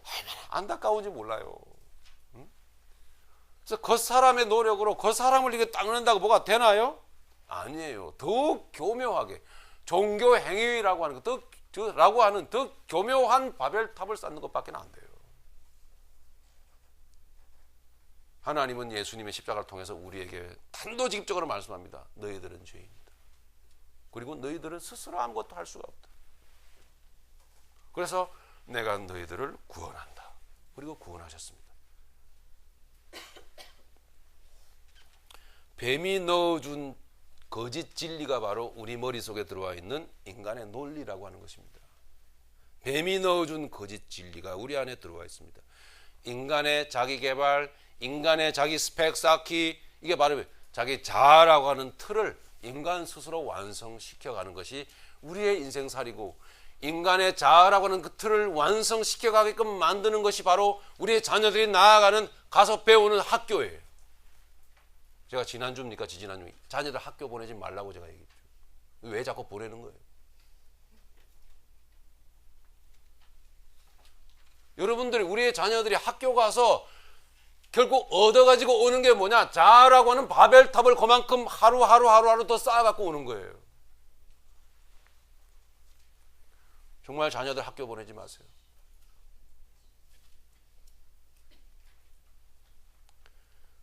얼마나 안타까운지 몰라요. 그래서 겉사람의 노력으로 겉사람을 이렇게 닦는다고 뭐가 되나요? 아니에요. 더 교묘하게 종교 행위라고 하는 더 교묘한 바벨탑을 쌓는 것밖에 안 돼요. 하나님은 예수님의 십자가를 통해서 우리에게 단도직입적으로 말씀합니다. 너희들은 죄인이다. 그리고 너희들은 스스로 아무것도 할 수가 없다. 그래서 내가 너희들을 구원한다. 그리고 구원하셨습니다. 뱀이 넣어준 거짓 진리가 바로 우리 머릿속에 들어와 있는 인간의 논리라고 하는 것입니다. 뱀이 넣어준 거짓 진리가 우리 안에 들어와 있습니다. 인간의 자기 개발, 인간의 자기 스펙 쌓기, 이게 바로 자기 자아라고 하는 틀을 인간 스스로 완성시켜가는 것이 우리의 인생살이고, 인간의 자아라고 하는 그 틀을 완성시켜가게끔 만드는 것이 바로 우리의 자녀들이 나아가는 가서 배우는 학교예요. 제가 지난주입니까? 지지난주 자녀들 학교 보내지 말라고 제가 얘기했죠. 왜 자꾸 보내는 거예요? 여러분들이 우리의 자녀들이 학교 가서 결국 얻어가지고 오는 게 뭐냐? 자아라고 하는 바벨탑을 그만큼 하루 더 쌓아갖고 오는 거예요. 정말 자녀들 학교 보내지 마세요.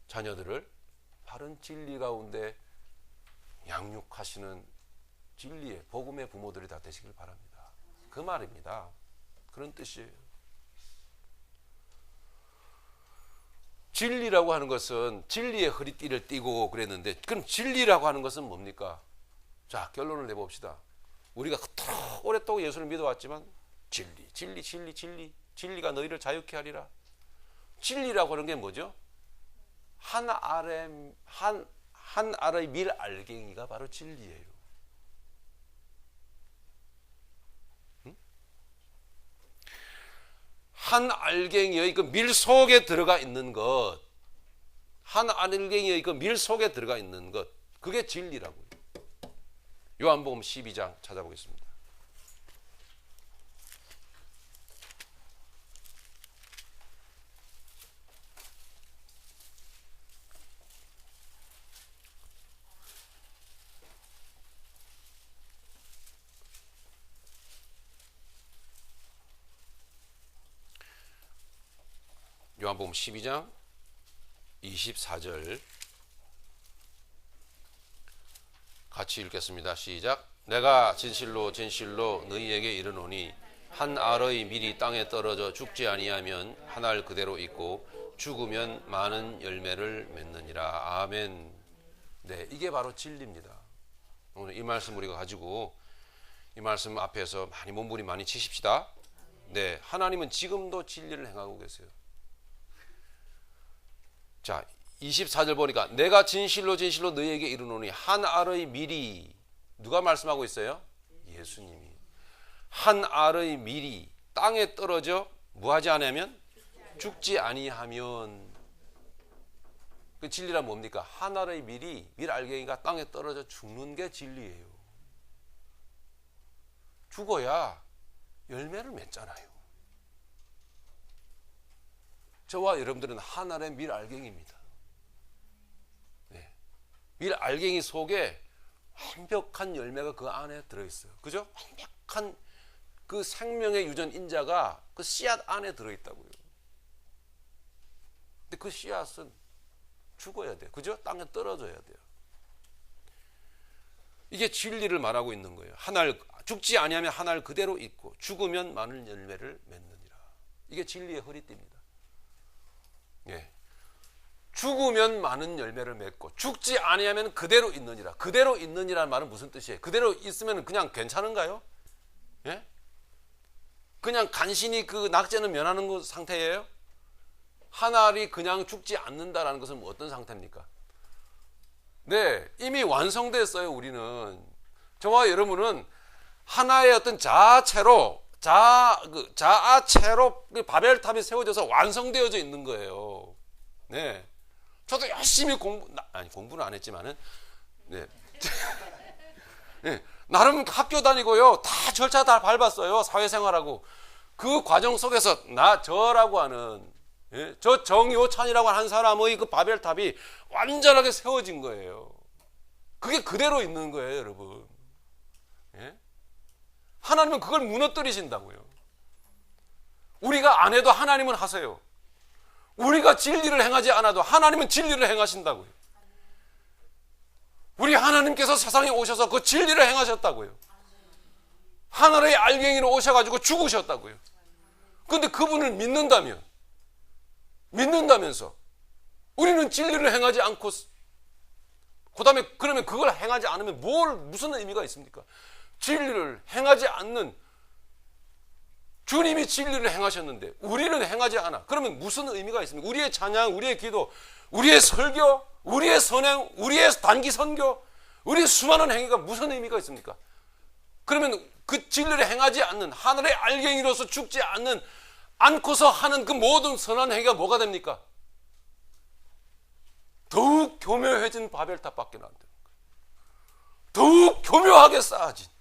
자녀들을 바른 진리 가운데 양육하시는 진리의 복음의 부모들이 다 되시길 바랍니다. 그 말입니다. 그런 뜻이에요. 진리라고 하는 것은 진리의 허리띠를 띠고 그랬는데, 그럼 진리라고 하는 것은 뭡니까? 자, 결론을 내봅시다. 우리가 그토록 오랫동안 예수를 믿어왔지만 진리가 너희를 자유케 하리라. 진리라고 하는 게 뭐죠? 한 알의 밀 알갱이가 바로 진리예요. 한 알갱이의 그 밀 속에 들어가 있는 것, 한 알갱이의 그 밀 속에 들어가 있는 것, 그게 진리라고요. 요한복음 12장 찾아보겠습니다. 요한복음 12장 24절 같이 읽겠습니다. 시작. 내가 진실로 너희에게 이르노니 한 알의 밀이 땅에 떨어져 죽지 아니하면 한 알 그대로 있고 죽으면 많은 열매를 맺느니라. 아멘. 네, 이게 바로 진리입니다. 오늘 이 말씀 우리가 가지고 이 말씀 앞에서 몸부림 많이 치십시다. 네, 하나님은 지금도 진리를 행하고 계세요. 자, 24절 보니까 내가 진실로 진실로 너희에게 이르노니 한 알의 밀이, 누가 말씀하고 있어요? 예수님이. 한 알의 밀이 땅에 떨어져 뭐하지 않으면? 죽지 아니하면. 그 진리란 뭡니까? 한 알의 밀이, 밀알갱이가 땅에 떨어져 죽는 게 진리예요. 죽어야 열매를 맺잖아요. 저와 여러분들은 한 알의 밀알갱이입니다. 네. 밀알갱이 속에 완벽한 열매가 그 안에 들어있어요. 그죠? 완벽한 그 생명의 유전 인자가 그 씨앗 안에 들어있다고요. 근데 그 씨앗은 죽어야 돼요. 그죠? 땅에 떨어져야 돼요. 이게 진리를 말하고 있는 거예요. 한 알, 죽지 아니하면 한 알 그대로 있고 죽으면 많은 열매를 맺느니라. 이게 진리의 허리띠입니다. 예. 죽으면 많은 열매를 맺고 죽지 아니하면 그대로 있느니라. 그대로 있느니라는 말은 무슨 뜻이에요? 그대로 있으면 그냥 괜찮은가요? 예? 그냥 간신히 그 낙제는 면하는 그 상태예요? 한 알이 그냥 죽지 않는다라는 것은 뭐 어떤 상태입니까? 네, 이미 완성됐어요. 우리는. 저와 여러분은 하나의 어떤 자아체로 바벨탑이 세워져서 완성되어져 있는 거예요. 네, 저도 열심히 공부는 안 했지만은, 네, 네, 나름 학교 다니고요, 다 절차 다 밟았어요. 사회생활하고 그 과정 속에서 저라고 하는, 예? 저 정효찬이라고 하는 사람의 그 바벨탑이 완전하게 세워진 거예요. 그게 그대로 있는 거예요, 여러분. 예? 하나님은 그걸 무너뜨리신다고요. 우리가 안 해도 하나님은 하세요. 우리가 진리를 행하지 않아도 하나님은 진리를 행하신다고요. 우리 하나님께서 세상에 오셔서 그 진리를 행하셨다고요. 하늘의 알갱이로 오셔가지고 죽으셨다고요. 그런데 그분을 믿는다면서 우리는 진리를 행하지 않고, 그 다음에 그러면 그걸 행하지 않으면 무슨 의미가 있습니까? 진리를 행하지 않는 주님이 진리를 행하셨는데 우리는 행하지 않아. 그러면 무슨 의미가 있습니까? 우리의 찬양, 우리의 기도, 우리의 설교, 우리의 선행, 우리의 단기 선교, 우리의 수많은 행위가 무슨 의미가 있습니까? 그러면 그 진리를 행하지 않는, 하늘의 알갱이로서 죽지 않고서 하는 그 모든 선한 행위가 뭐가 됩니까? 더욱 교묘해진 바벨탑밖에 안 되는 거예요. 더욱 교묘하게 쌓아진,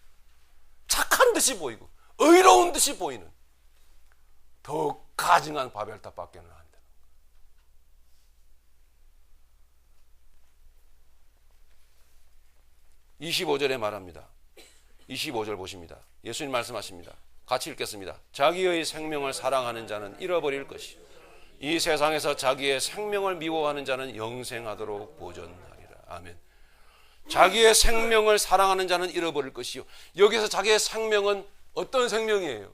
착한 듯이 보이고 의로운 듯이 보이는 더욱 가증한 바벨탑밖에 안 되는 거예요. 25절에 말합니다. 25절 보십니다. 예수님 말씀하십니다. 같이 읽겠습니다. 자기의 생명을 사랑하는 자는 잃어버릴 것이요 이 세상에서 자기의 생명을 미워하는 자는 영생하도록 보존하리라. 아멘. 자기의 생명을 사랑하는 자는 잃어버릴 것이요. 여기서 자기의 생명은 어떤 생명이에요?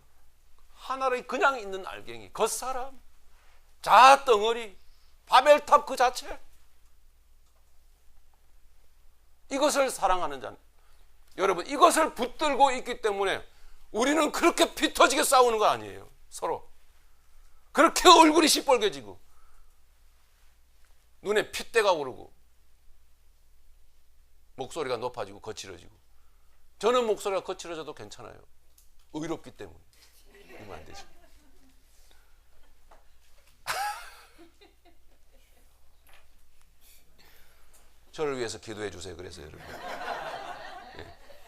하나의 그냥 있는 알갱이, 겉사람, 자아덩어리, 바벨탑 그 자체. 이것을 사랑하는 자는, 여러분, 이것을 붙들고 있기 때문에 우리는 그렇게 피 터지게 싸우는 거 아니에요. 서로 그렇게 얼굴이 시뻘개지고 눈에 핏대가 오르고 목소리가 높아지고 거칠어지고. 저는 목소리가 거칠어져도 괜찮아요. 의롭기 때문에. 이러면 안 되죠. 저를 위해서 기도해 주세요. 그래서 여러분,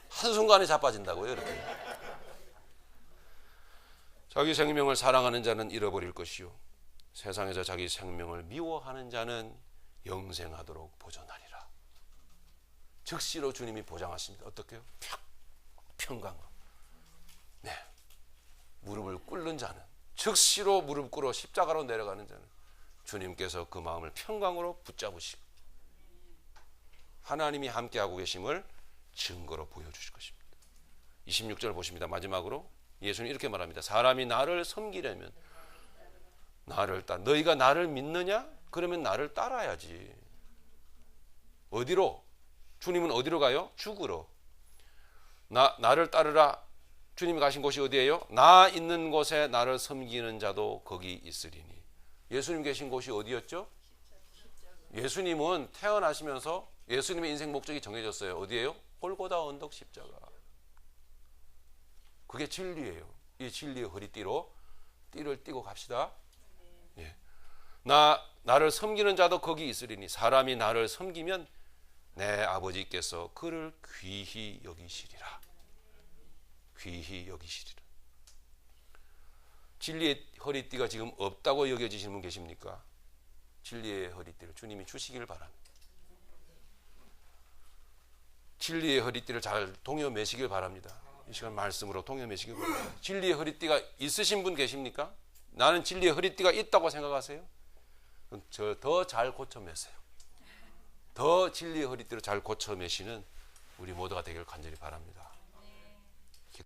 한순간에 자빠진다고요, 이렇게. 자기 생명을 사랑하는 자는 잃어버릴 것이요 세상에서 자기 생명을 미워하는 자는 영생하도록 보존하리라. 즉시로 주님이 보장하십니다. 어떻게요? 평강함. 네. 무릎을 꿇는 자는, 즉시로 무릎 꿇어 십자가로 내려가는 자는 주님께서 그 마음을 평강으로 붙잡으시고 하나님이 함께하고 계심을 증거로 보여주실 것입니다. 26절 보십니다. 마지막으로 예수님 이렇게 말합니다. 사람이 나를 섬기려면 나를 따라. 너희가 나를 믿느냐? 그러면 나를 따라야지. 어디로? 주님은 어디로 가요? 죽으러. 나를 따르라. 주님이 가신 곳이 어디예요? 나 있는 곳에 나를 섬기는 자도 거기 있으리니. 예수님 계신 곳이 어디였죠? 예수님은 태어나시면서 예수님의 인생 목적이 정해졌어요. 어디예요? 골고다 언덕 십자가. 그게 진리예요. 이 진리의 허리띠로 띠를 띠고 갑시다. 예. 나를 섬기는 자도 거기 있으리니 사람이 나를 섬기면 내 아버지께서 그를 귀히 여기시리라. 귀히 여기시리라. 진리의 허리띠가 지금 없다고 여겨지시는 분 계십니까? 진리의 허리띠를 주님이 주시길 바랍니다. 진리의 허리띠를 잘 동여매시길 바랍니다. 이 시간 말씀으로 동여매시길 바랍니다. 진리의 허리띠가 있으신 분 계십니까? 나는 진리의 허리띠가 있다고 생각하세요? 저 더 잘 고쳐매세요. 더 진리의 허리띠를 잘 고쳐매시는 우리 모두가 되기를 간절히 바랍니다.